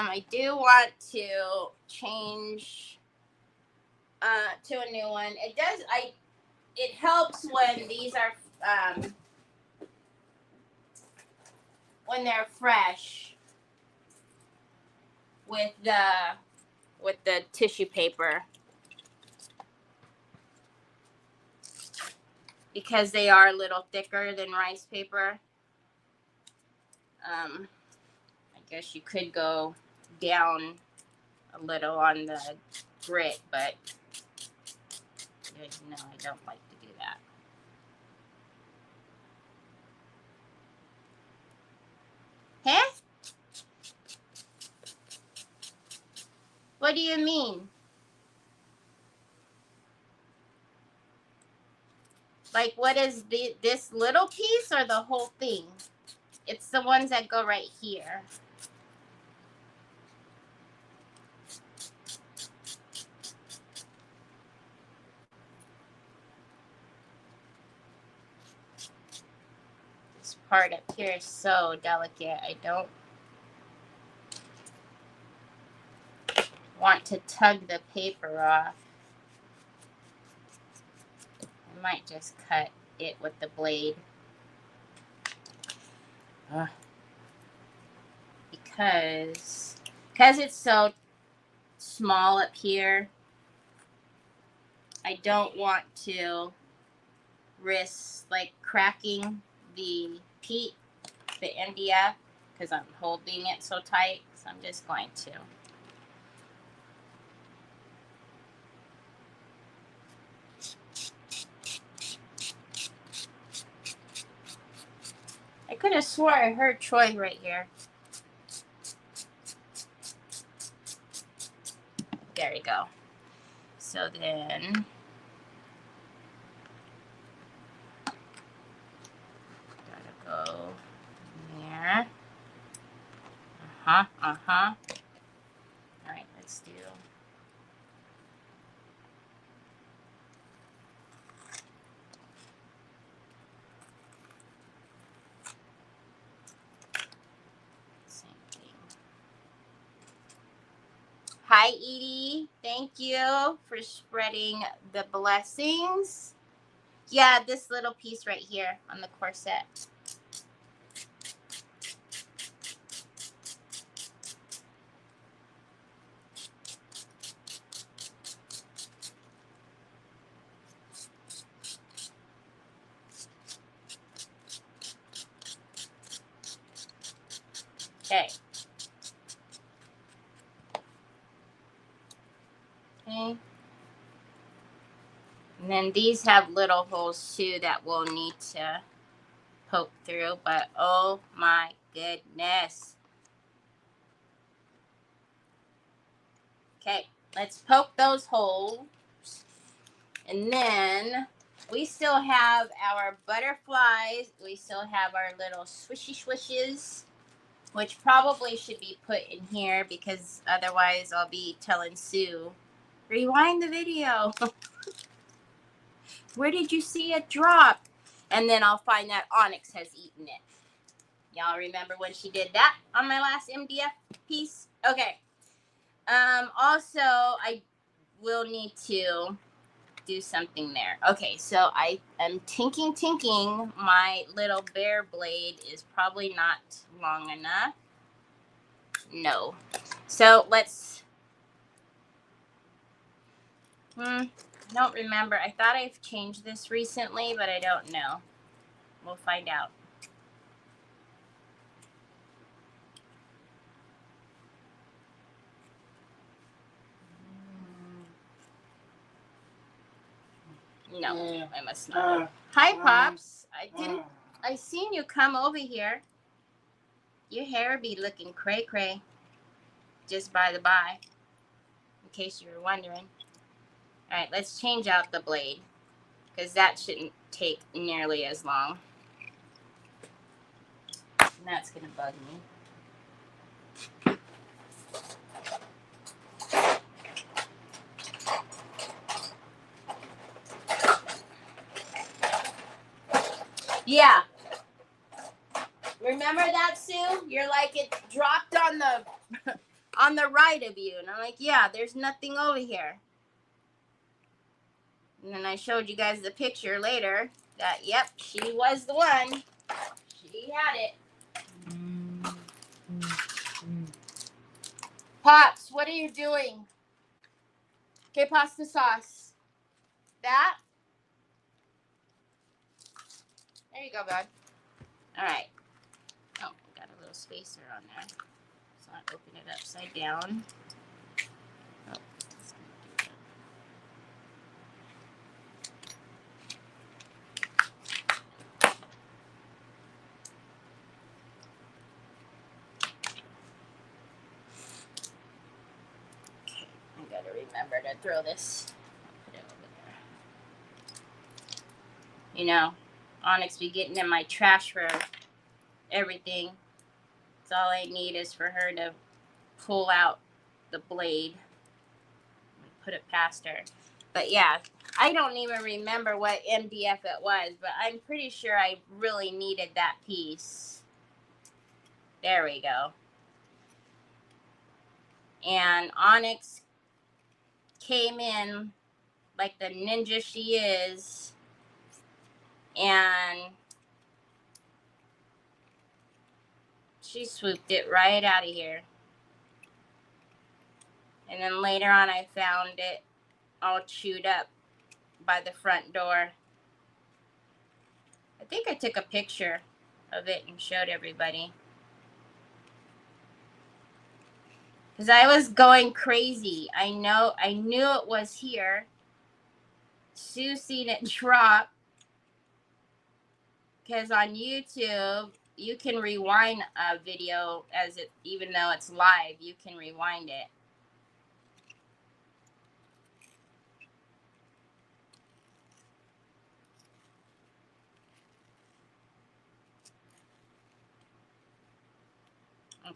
I do want to change to a new one. It does. It helps when these are when they're fresh with the tissue paper, because they are a little thicker than rice paper. I guess you could go down a little on the grit, but no, I don't like to do that. Huh? What do you mean? Like, what is this little piece or the whole thing? It's the ones that go right here. This part up here is so delicate. I don't want to tug the paper off. I might just cut it with the blade. Because it's so small up here, I don't want to risk like cracking the peat, the MDF, because I'm holding it so tight. So I'm just going to. I could have swore I heard Troy right here. There we go. So then gotta go there. All right, let's do. Same thing. Hi, Edie. Thank you for spreading the blessings. Yeah, this little piece right here on the corset. Okay. Okay. And then these have little holes too that we'll need to poke through, but oh my goodness. Okay, let's poke those holes. And then we still have our butterflies. We still have our little swishy swishes, which probably should be put in here because otherwise I'll be telling Sue, rewind the video. Where did you see it drop? And then I'll find that Onyx has eaten it. Y'all remember when she did that on my last MDF piece? Okay. Also, I will need to do something there. Okay, so I am tinking. My little bear blade is probably not long enough. No. So let's... I don't remember. I thought I've changed this recently, but I don't know. We'll find out. No, I must not. Hi, Pops. I seen you come over here. Your hair be looking cray-cray. Just by the by. In case you were wondering. Alright, let's change out the blade. Because that shouldn't take nearly as long. And that's going to bug me. Yeah. Remember that, Sue? You're like, it dropped on the on the right of you. And I'm like, yeah, there's nothing over here. And then I showed you guys the picture later that, yep, she was the one. She had it. Pops, what are you doing? Okay, pasta sauce. That. There you go, bud. All right. Oh, got a little spacer on there. So I open it upside down. Oh, let's do it. Okay, I gotta remember to throw this. Put it over there. You know, Onyx be getting in my trash for everything. So all I need is for her to pull out the blade and put it past her. But yeah, I don't even remember what MDF it was, but I'm pretty sure I really needed that piece. There we go. And Onyx came in like the ninja she is, and she swooped it right out of here. And then later on I found it all chewed up by the front door. I think I took a picture of it and showed everybody. Because I was going crazy. I knew it was here. Sue seen it drop. Because on YouTube, you can rewind a video even though it's live, you can rewind it. Okay.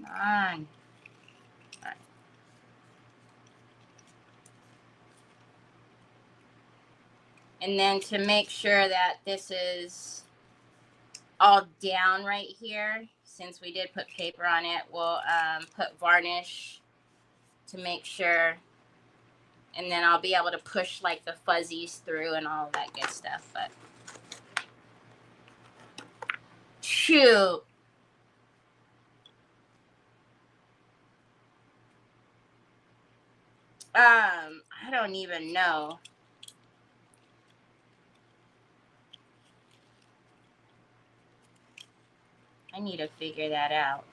Come on. All right. And then to make sure that this is all down right here, since we did put paper on it, we'll put varnish to make sure. And then I'll be able to push like the fuzzies through and all of that good stuff. But shoot. I don't even know. I need to figure that out.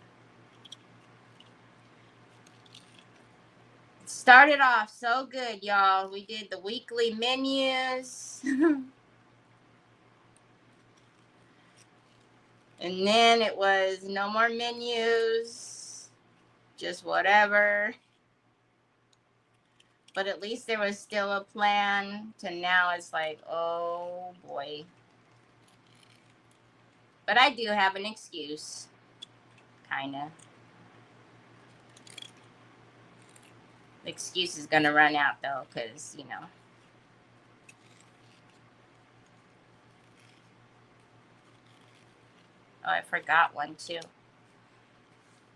It started off so good, y'all. We did the weekly menus. And then it was no more menus. Just whatever. But at least there was still a plan. To now it's like, oh boy. But I do have an excuse. Kinda. The excuse is gonna run out though, because, you know. Oh, I forgot one too.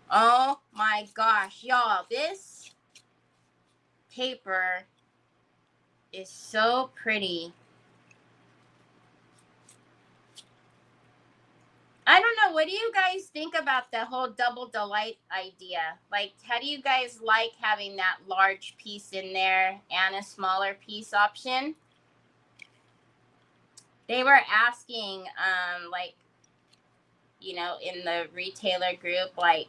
Oh my gosh, y'all. This paper is so pretty. I don't know. What do you guys think about the whole double delight idea? Like, how do you guys like having that large piece in there and a smaller piece option? They were asking, like, you know, in the retailer group, like,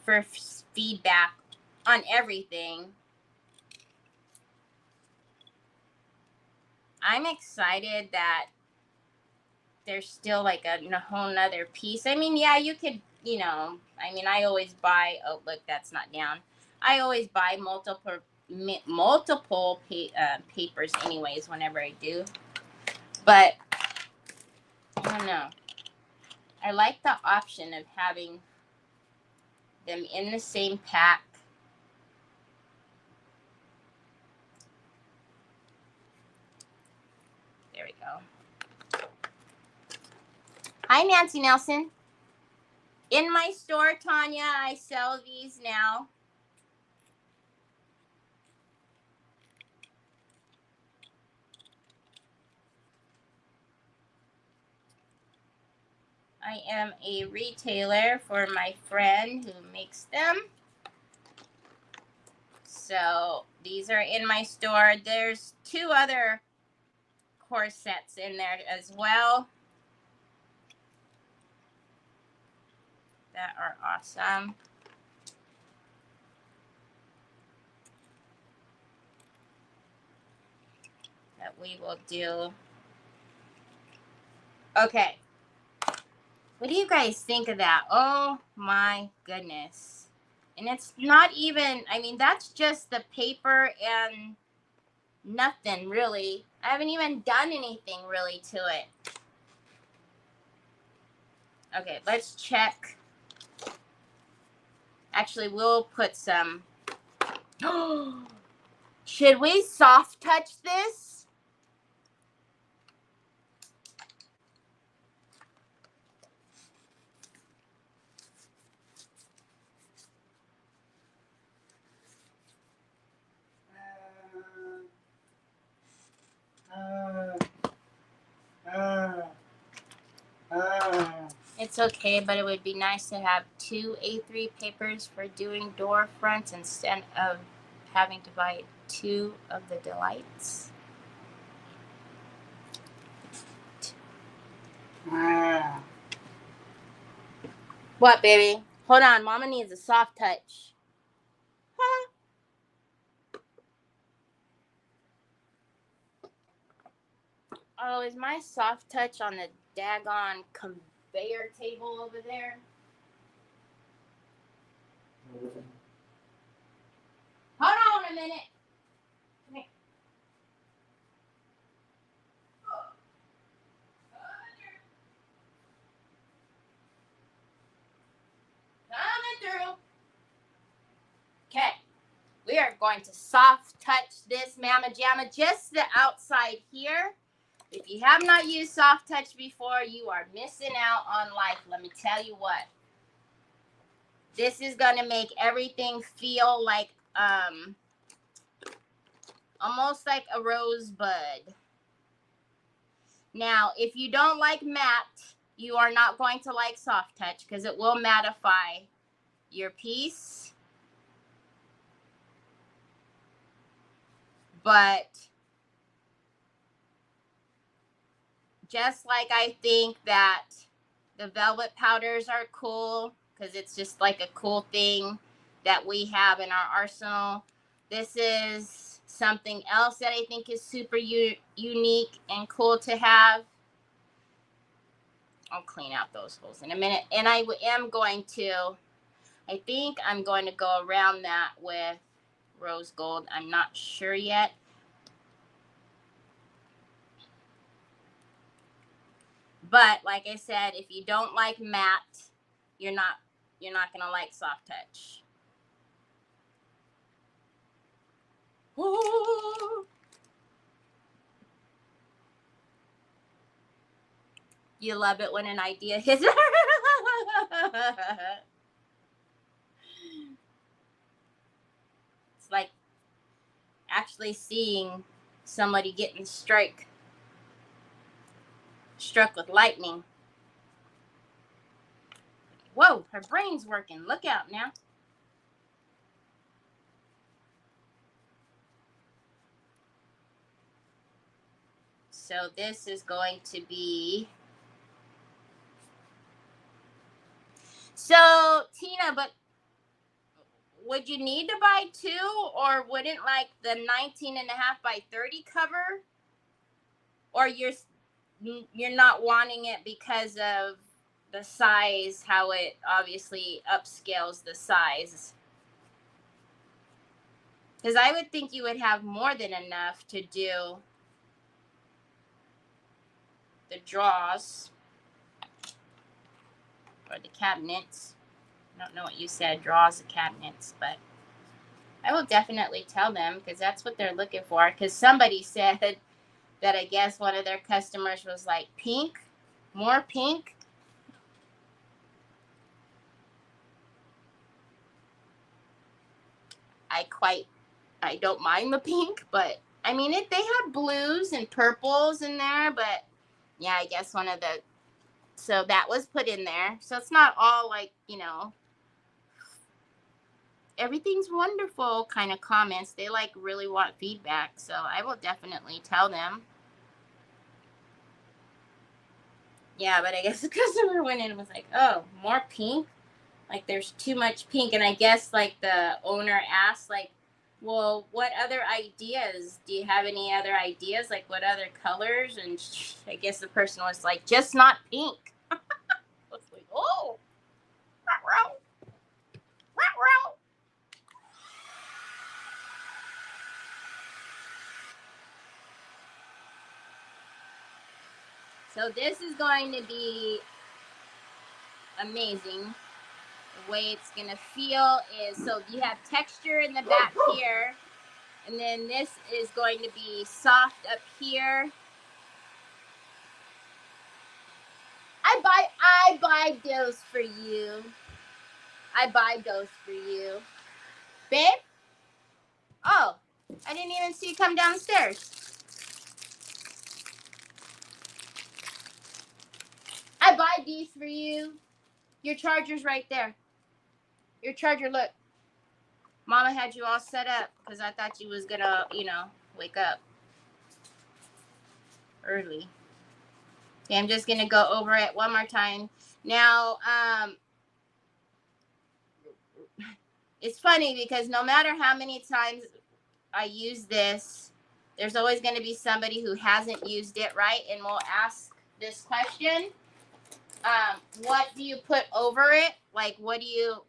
for feedback on everything. I'm excited that there's still like a whole nother piece. I mean, yeah, you could, I mean, I always buy, oh, look, that's not down. I always buy multiple papers anyways whenever I do. But, I don't know. I like the option of having them in the same pack. There we go. Hi, Nancy Nelson. In my store, Tanya, I sell these now. I am a retailer for my friend who makes them. So these are in my store. There's 2 other corsets in there as well that are awesome. That we will do. Okay. What do you guys think of that? Oh my goodness. And it's not even, I mean, that's just the paper and nothing really. I haven't even done anything really to it. Okay, let's check. Actually, we'll put some. Should we soft touch this? It's okay, but it would be nice to have 2 A3 papers for doing door fronts instead of having to buy 2 of the delights. What, baby? Hold on, Mama needs a soft touch. Huh? Oh, is my soft touch on the daggone conveyor table over there? Hold on a minute. Come here. Coming through. Okay. We are going to soft touch this Mama Jamma, just the outside here. If you have not used soft touch before, you are missing out on life. Let me tell you what. This is going to make everything feel like almost like a rosebud. Now, if you don't like matte, you are not going to like soft touch because it will mattify your piece. But just like I think that the velvet powders are cool because it's just like a cool thing that we have in our arsenal. This is something else that I think is super unique and cool to have. I'll clean out those holes in a minute. And I am going to, I think I'm going to go around that with rose gold. I'm not sure yet. But like I said, if you don't like matte, you're not gonna like soft touch. Ooh. You love it when an idea hits. It's like actually seeing somebody getting struck with lightning. Whoa, her brain's working. Look out now. So this is going to be. So, Tina, but would you need to buy 2 or wouldn't like the 19.5 by 30 cover? Or you're not wanting it because of the size, how it obviously upscales the size. Because I would think you would have more than enough to do the drawers or the cabinets. I don't know what you said, drawers or cabinets, but I will definitely tell them because that's what they're looking for. Because somebody said that I guess one of their customers was like, pink, more pink. I don't mind the pink, but I mean, they have blues and purples in there, but yeah, I guess one of the, so that was put in there. So it's not all like, you know, everything's wonderful kind of comments. They like really want feedback. So I will definitely tell them. Yeah, but I guess the customer went in and was like, oh, more pink? Like there's too much pink. And I guess like the owner asked like, well, what other ideas? Do you have any other ideas? Like what other colors? And I guess the person was like, just not pink. I was like, oh, ruh-roh, ruh-roh. So this is going to be amazing. The way it's going to feel is, so you have texture in the back here. And then this is going to be soft up here. I buy those for you. I buy those for you. Babe? Oh, I didn't even see you come downstairs. I buy these for you. Your charger's right there. Your charger, look. Mama had you all set up because I thought you was gonna, you know, wake up early. Okay, I'm just gonna go over it one more time. Now, it's funny because no matter how many times I use this, there's always going to be somebody who hasn't used it right and will ask this question. What do you put over it? Like, what do you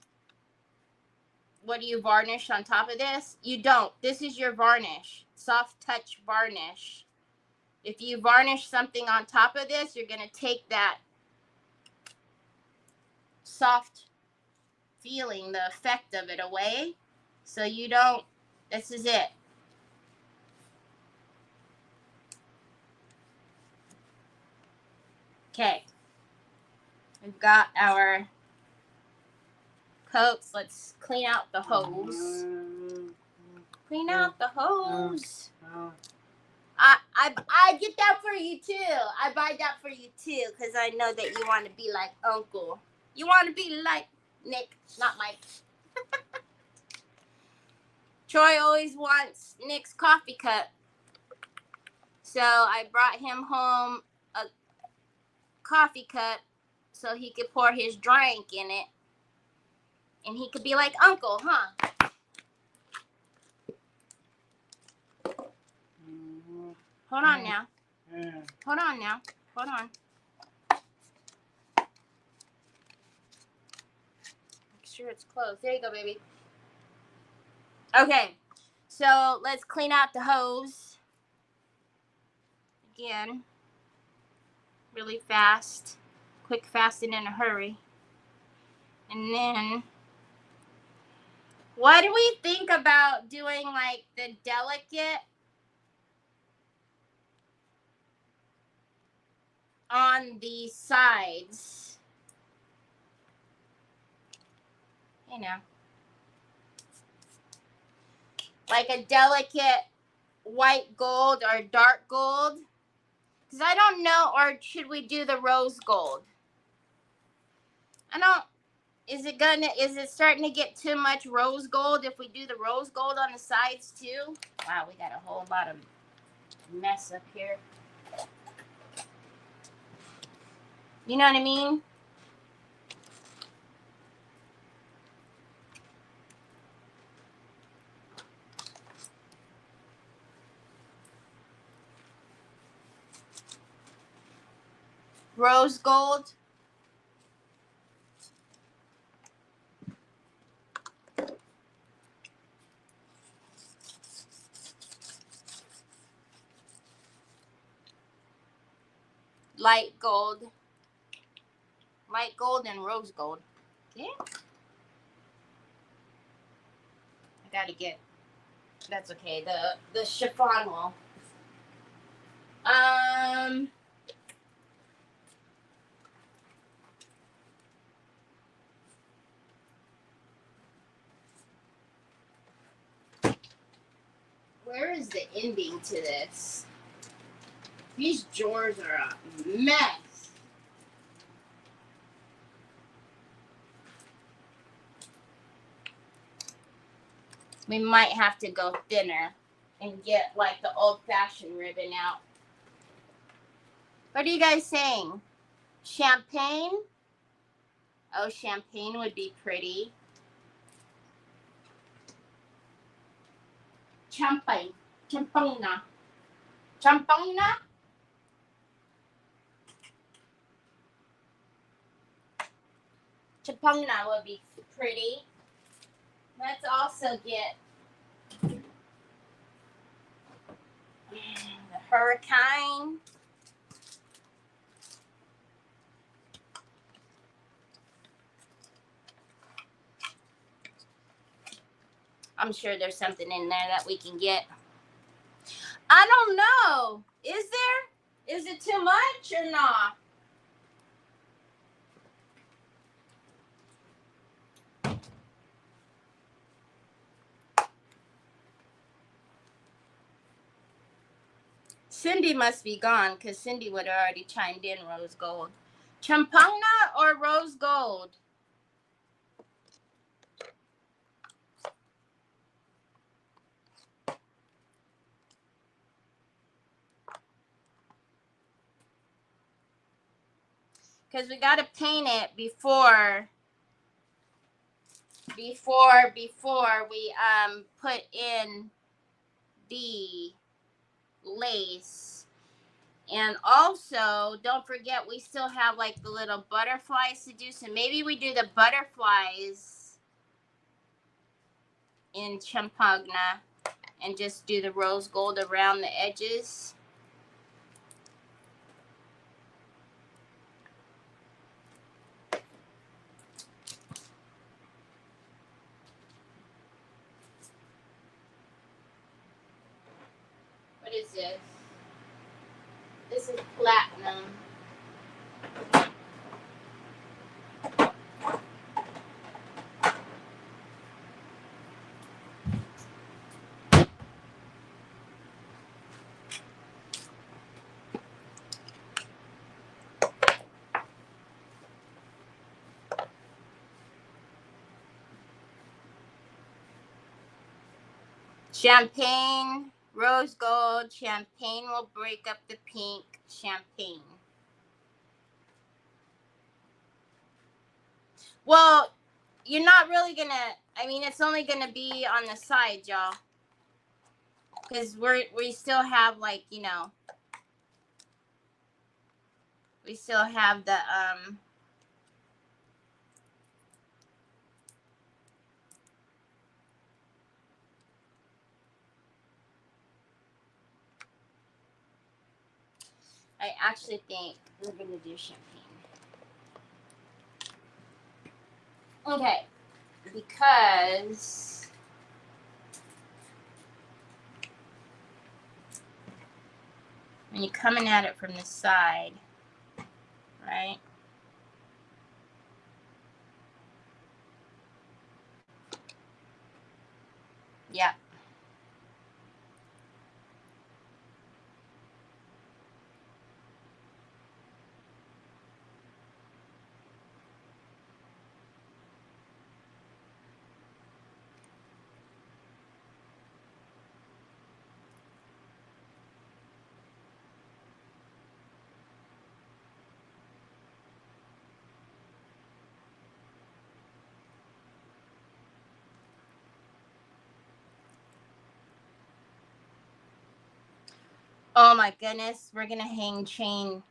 varnish on top of this? You don't. This is your varnish. Soft touch varnish. If you varnish something on top of this, you're going to take that soft feeling, the effect of it away. So you don't, this is it. Okay. We've got our coats. Let's clean out the hose. Clean out the hose. I get that for you too. I buy that for you too because I know that you want to be like Uncle. You want to be like Nick, not Mike. Troy always wants Nick's coffee cup. So I brought him home a coffee cup so he could pour his drink in it. And he could be like Uncle, huh? Hold on now. Hold on now. Hold on. Make sure it's closed. There you go, baby. Okay. So let's clean out the hose. Again. Really fast. Quick, fast, and in a hurry. And then, what do we think about doing like the delicate on the sides? You know. Like a delicate white gold or dark gold. Because I don't know, or should we do the rose gold? I don't, is it starting to get too much rose gold if we do the rose gold on the sides too? Wow, we got a whole lot of mess up here. You know what I mean? Rose gold. Light gold. Light gold and rose gold. Yeah. I gotta get, that's okay. The chiffon will. Where is the ending to this? These drawers are a mess. We might have to go thinner and get like the old-fashioned ribbon out. What are you guys saying? Champagne? Oh, champagne would be pretty. Champagne. Champagna. Champagna? Champagna would be pretty. Let's also get the hurricane. I'm sure there's something in there that we can get. I don't know. Is there? Is it too much or not? Cindy must be gone because Cindy would have already chimed in rose gold. Champagna or rose gold? Because we got to paint it before we put in the lace. And also, don't forget, we still have like the little butterflies to do. So maybe we do the butterflies in Champagne and just do the rose gold around the edges. What is this? This is platinum. Champagne, rose gold, champagne will break up the pink, champagne. Well, you're not really gonna, I mean, it's only gonna be on the side, y'all. Because we still have like, you know, we still have the, I actually think we're gonna do champagne. Okay, because when you're coming at it from the side, right? Yeah. Oh my goodness, we're gonna hang chain.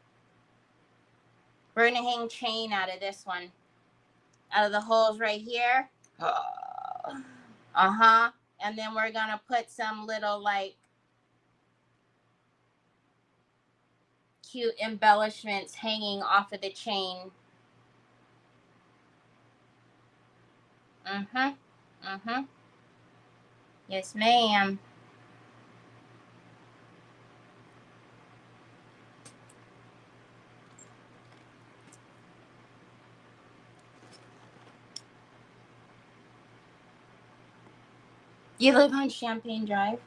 We're going to hang chain out of this one. Out of the holes right here. Uh-huh. And then we're going to put some little, like, cute embellishments hanging off of the chain. Mm-hmm. Mm-hmm. Yes, ma'am. You live on Champagne Drive?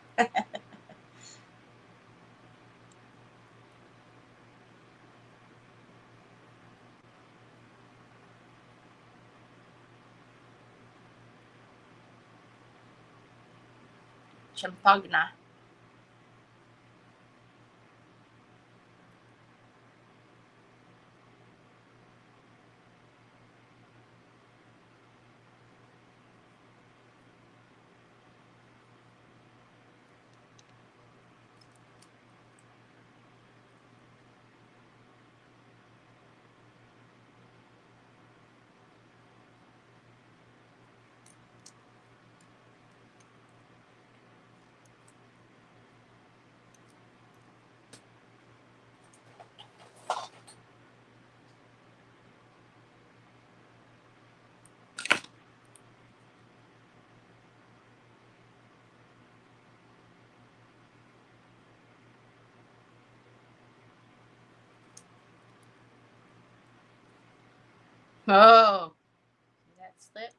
Champagne. Oh. See that slip?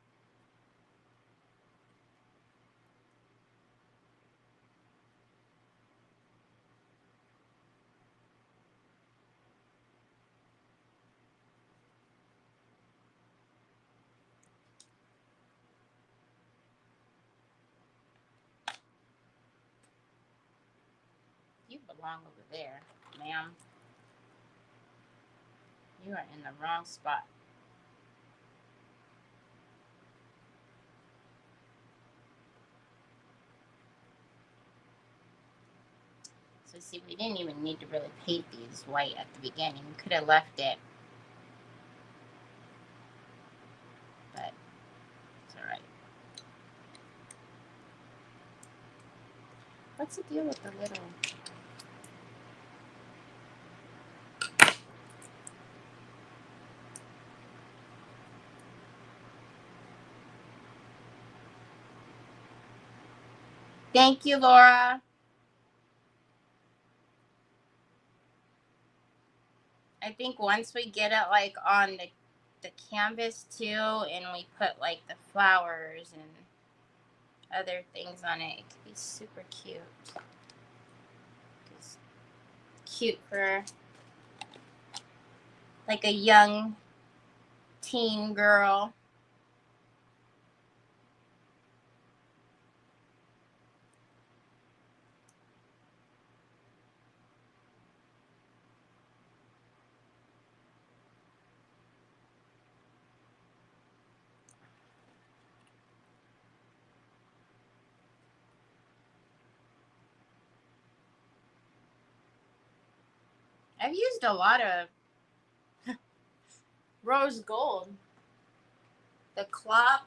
You belong over there, ma'am. You are in the wrong spot. So see, we didn't even need to really paint these white at the beginning. We could have left it. But it's alright. What's the deal with the little... Thank you, Laura. I think once we get it like on the canvas too, and we put like the flowers and other things on it, it could be super cute. It's cute for like a young teen girl. I've used a lot of rose gold. The clop,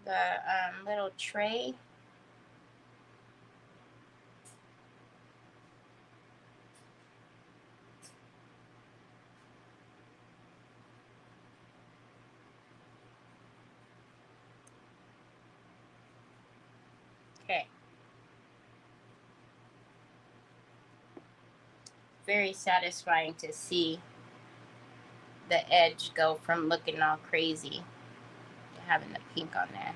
the little tray. Okay. Very satisfying to see the edge go from looking all crazy to having the pink on there.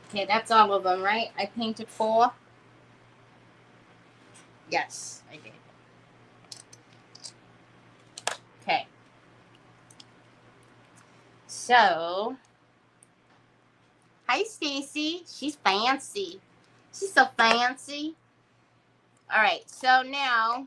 Okay, that's all of them, right? I painted 4. Yes, I did. Okay. So, hi Stacy. She's fancy. She's so fancy. All right, so now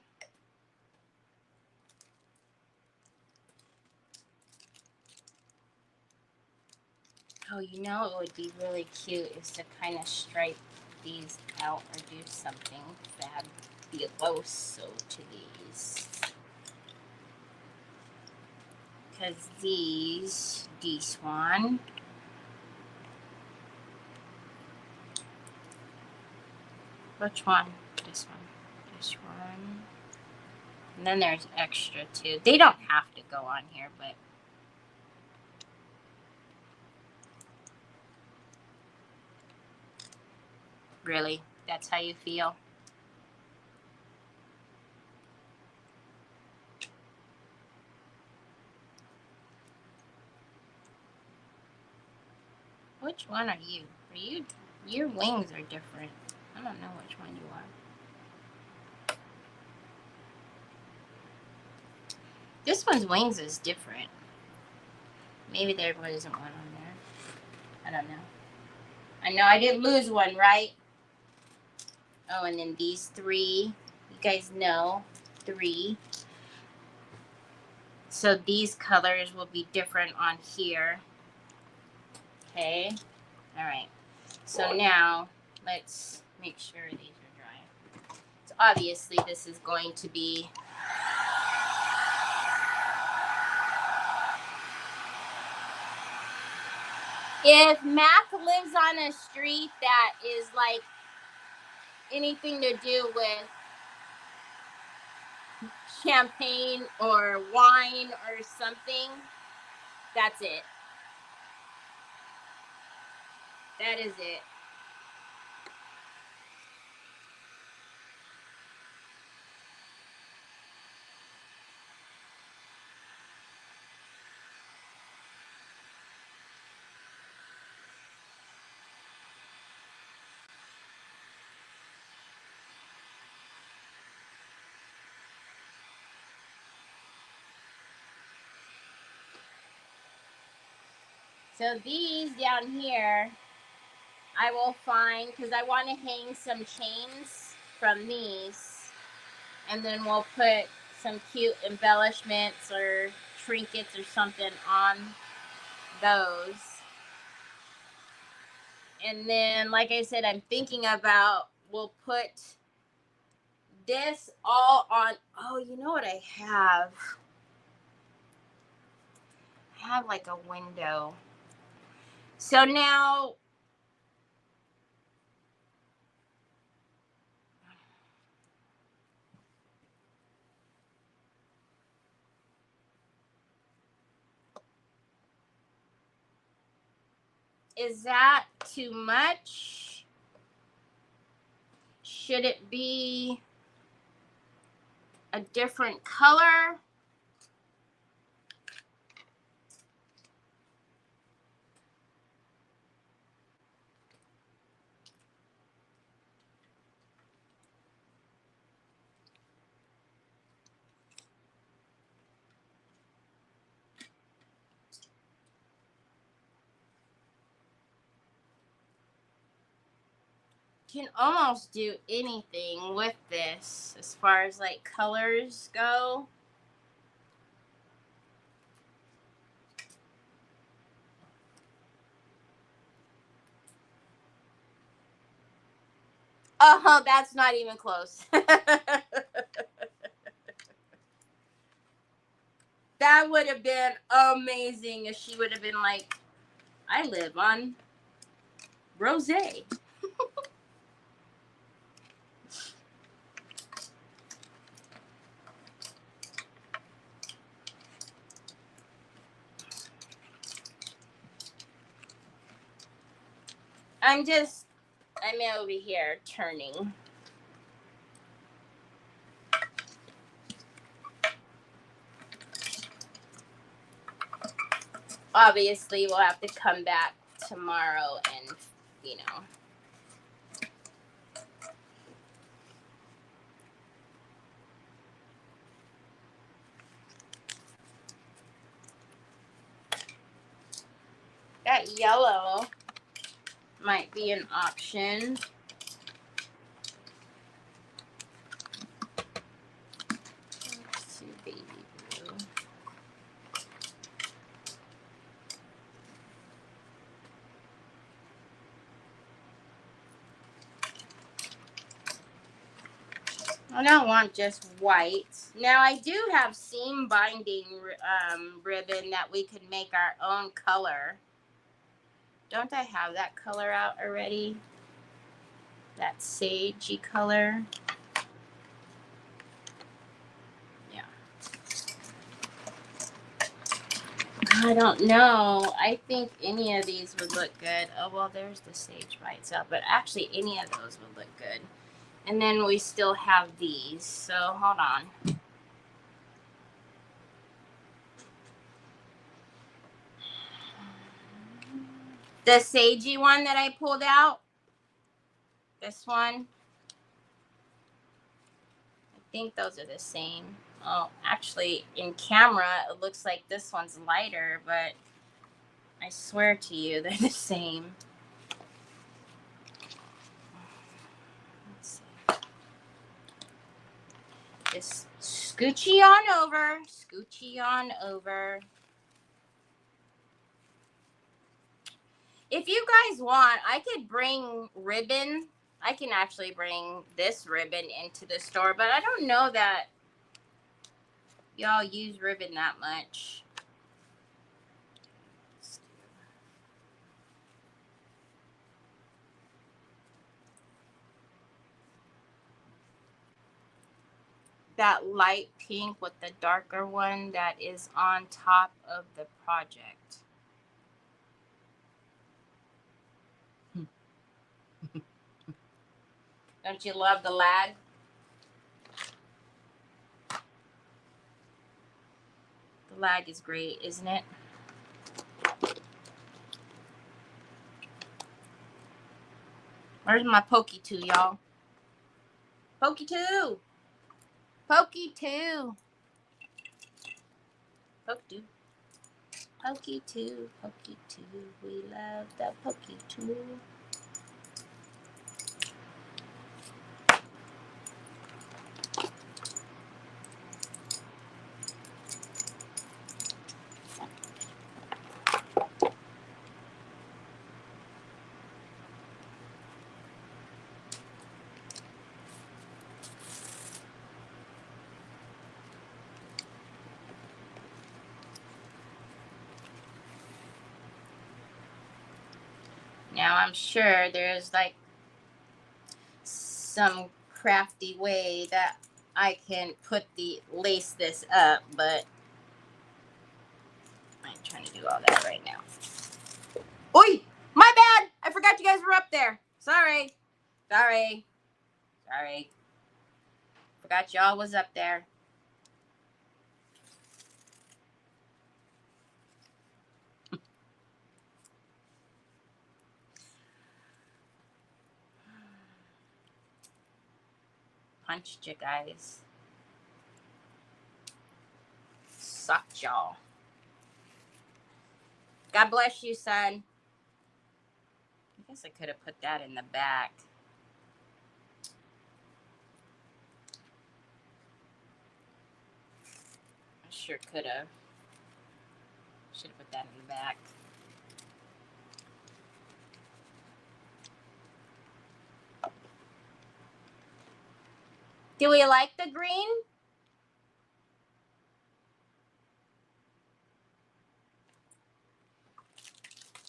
oh, you know it would be really cute is to kind of stripe these out or do something fabuloso to these. Because this one, which one? This one. This one. And then there's extra too. They don't have to go on here, but really, that's how you feel? Which one are you? Your wings are different. I don't know which one you are. This one's wings is different. Maybe there wasn't one on there. I don't know. I know I didn't lose one, right? Oh, and then these three. You guys know 3. So these colors will be different on here. Okay. All right. So now let's make sure these are dry. So obviously this is going to be if Mac lives on a street that is like anything to do with champagne or wine or something, that's it. That is it. So these down here, I will find, because I want to hang some chains from these, and then we'll put some cute embellishments or trinkets or something on those. And then, like I said, I'm thinking about, we'll put this all on, oh, you know what I have? I have like a window. So now, is that too much? Should it be a different color? Can almost do anything with this as far as like colors go. Oh, that's not even close. That would have been amazing if she would have been like, I live on Rosé. I'm over here turning. Obviously, we'll have to come back tomorrow and, you know. That yellow might be an option. Let's see, baby blue. I don't want just white. Now I do have seam binding ribbon that we could make our own color. Don't I have that color out already? That sagey color. Yeah. I don't know. I think any of these would look good. Oh, well, there's the sage by itself. But actually, any of those would look good. And then we still have these. So, hold on. The sagey one that I pulled out. This one. I think those are the same. Oh, actually, in camera, it looks like this one's lighter, but I swear to you, they're the same. Let's see. Just scoochy on over. Scoochy on over. If you guys want, I could bring ribbon. I can actually bring this ribbon into the store, but I don't know that y'all use ribbon that much. That light pink with the darker one that is on top of the project. Don't you love the lag? The lag is great, isn't it? Where's my Pokey 2, y'all? Pokey 2! Pokey 2! Pokey 2. Pokey 2, Pokey 2. We love the Pokey 2. Now I'm sure there's like some crafty way that I can lace this up, but I ain't trying to do all that right now. Oi! My bad! I forgot you guys were up there. Sorry. Forgot y'all was up there. Punched you guys. Sucked y'all. God bless you, son. I guess I could have put that in the back. I sure could have. Should have put that in the back. Do we like the green?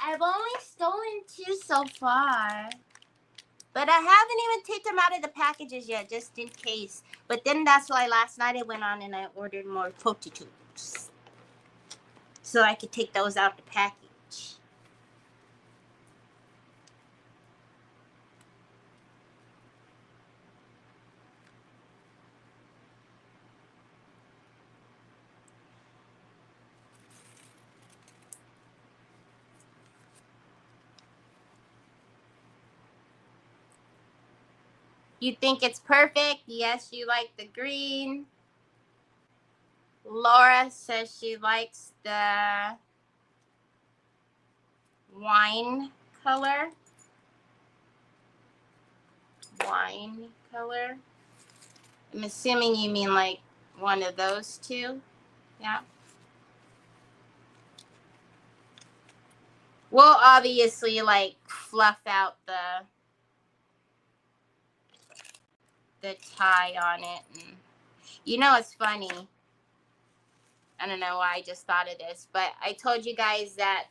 I've only stolen 2 so far. But I haven't even taken them out of the packages yet, just in case. But then that's why last night I went on and I ordered more potatoes. So I could take those out the package. You think it's perfect? Yes, you like the green. Laura says she likes the wine color. Wine color. I'm assuming you mean like one of those two. Yeah. We'll obviously like fluff out the tie on it. And you know, it's funny. I don't know why I just thought of this, but I told you guys that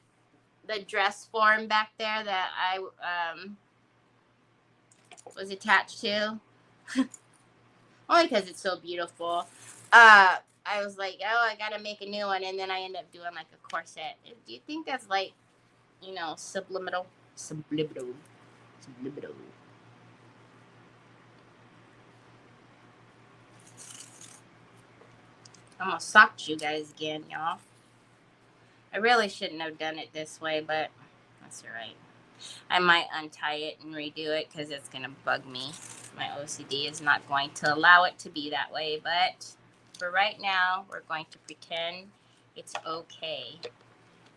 the dress form back there that I was attached to, only because it's so beautiful. I was like, oh, I gotta make a new one, and then I end up doing like a corset. Do you think that's like, you know, subliminal? Subliminal. I almost socked you guys again, y'all. I really shouldn't have done it this way, but that's all right. I might untie it and redo it because it's going to bug me. My OCD is not going to allow it to be that way, but for right now, we're going to pretend it's okay.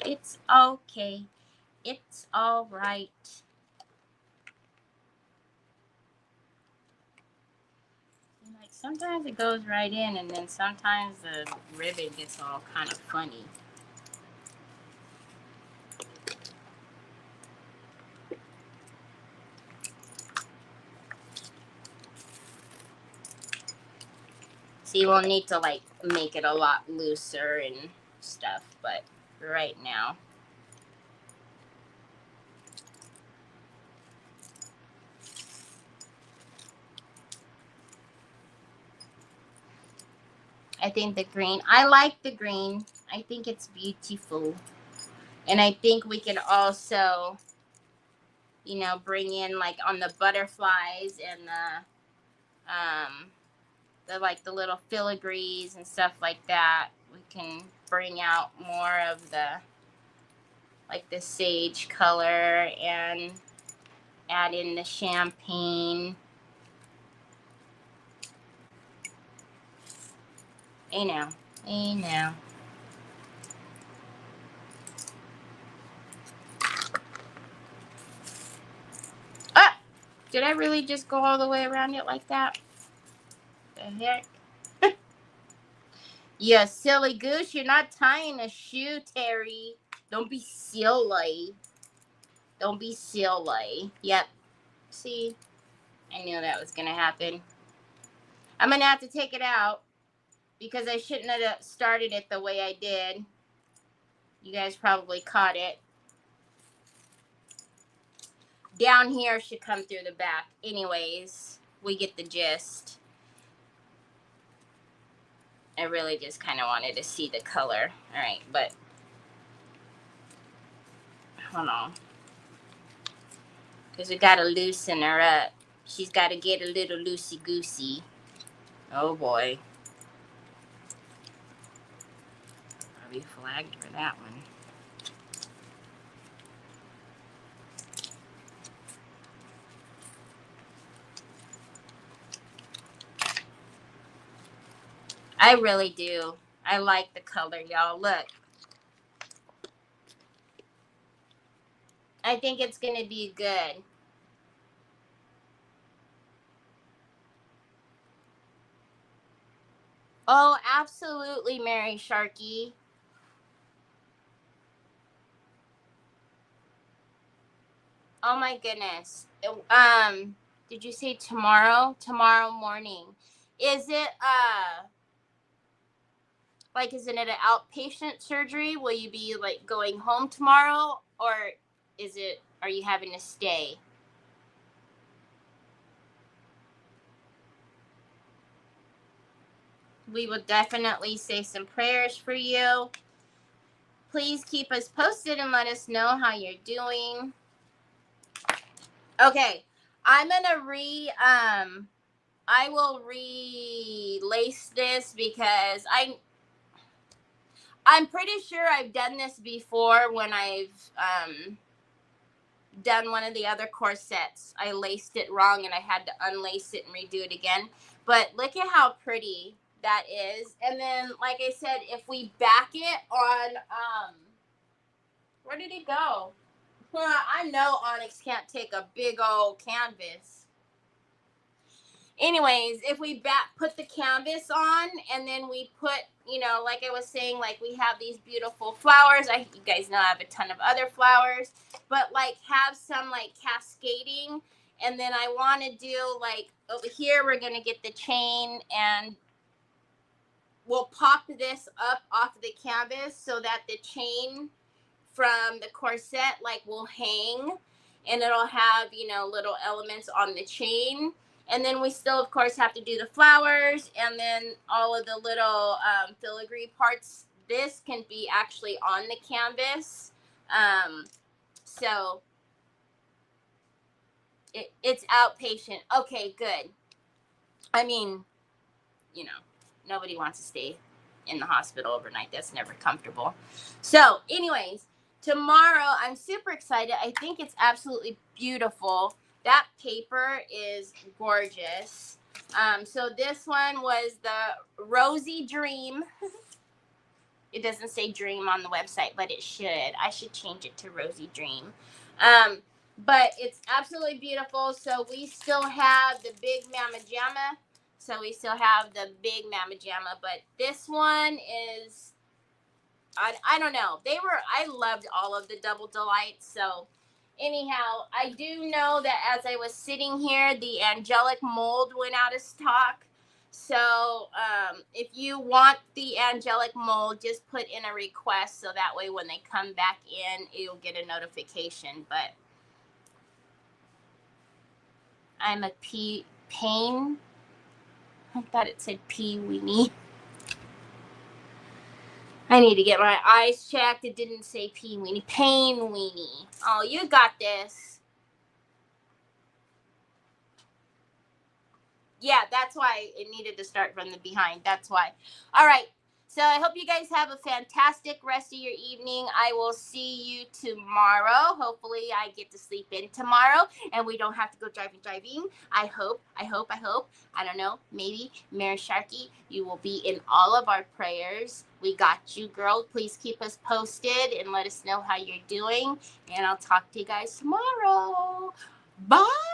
It's okay. It's all right. Like sometimes it goes right in, and then sometimes the ribbon gets all kind of funny. See, we'll need to like make it a lot looser and stuff, but right now. I think the green, I like the green. I think it's beautiful. And I think we can also, you know, bring in like on the butterflies and the like the little filigrees and stuff like that. We can bring out more of the, like the sage color and add in the champagne. Hey now. Hey now. Ah! Did I really just go all the way around it like that? The heck? You silly goose. You're not tying a shoe, Terry. Don't be silly. Don't be silly. Yep. See? I knew that was going to happen. I'm going to have to take it out because I shouldn't have started it the way I did. You guys probably caught it. Down here should come through the back. Anyways, we get the gist. I really just kind of wanted to see the color. All right, but hold on. Because we got to loosen her up. She's got to get a little loosey-goosey. Oh, boy. Are we flagged for that one? I really do. I like the color, y'all. Look. I think it's going to be good. Oh, absolutely, Mary Sharkey. Oh my goodness. Did you say tomorrow? Tomorrow morning. Is it like isn't it an outpatient surgery? Will you be like going home tomorrow, or are you having to stay? We will definitely say some prayers for you. Please keep us posted and let us know how you're doing. Okay, I'm gonna I will relace this because I'm pretty sure I've done this before when I've done one of the other corsets. I laced it wrong and I had to unlace it and redo it again. But look at how pretty that is. And then, like I said, if we back it on, where did it go? I know Onyx can't take a big old canvas. Anyways, if we put the canvas on and then we put, you know, like I was saying, like we have these beautiful flowers. You guys know I have a ton of other flowers, but like have some like cascading. And then I want to do like over here, we're going to get the chain, and we'll pop this up off the canvas so that the chain from the corset like will hang, and it'll have, you know, little elements on the chain. And then we still, of course, have to do the flowers and then all of the little filigree parts. This can be actually on the canvas. So it's outpatient. Okay, good. I mean, you know, nobody wants to stay in the hospital overnight. That's never comfortable. So anyways, tomorrow I'm super excited. I think it's absolutely beautiful. That paper is gorgeous. So this one was the Rosy Dream. It doesn't say dream on the website, but it should. I should change it to Rosy Dream. But it's absolutely beautiful. So we still have the big Mama Jamma. So we still have the big Mama Jamma. But this one is, I don't know. I loved all of the Double Delights. So anyhow, I do know that as I was sitting here, the angelic mold went out of stock. So if you want the angelic mold, just put in a request so that way when they come back in, you'll get a notification. But I'm a pain. I thought it said pea weenie. I need to get my eyes checked. It didn't say pea weenie. Pain weenie. Oh, you got this. Yeah, that's why it needed to start from the behind. That's why. All right. So I hope you guys have a fantastic rest of your evening. I will see you tomorrow. Hopefully I get to sleep in tomorrow and we don't have to go driving. I hope. I don't know. Maybe Mary Sharkey, you will be in all of our prayers. We got you, girl. Please keep us posted and let us know how you're doing. And I'll talk to you guys tomorrow. Bye.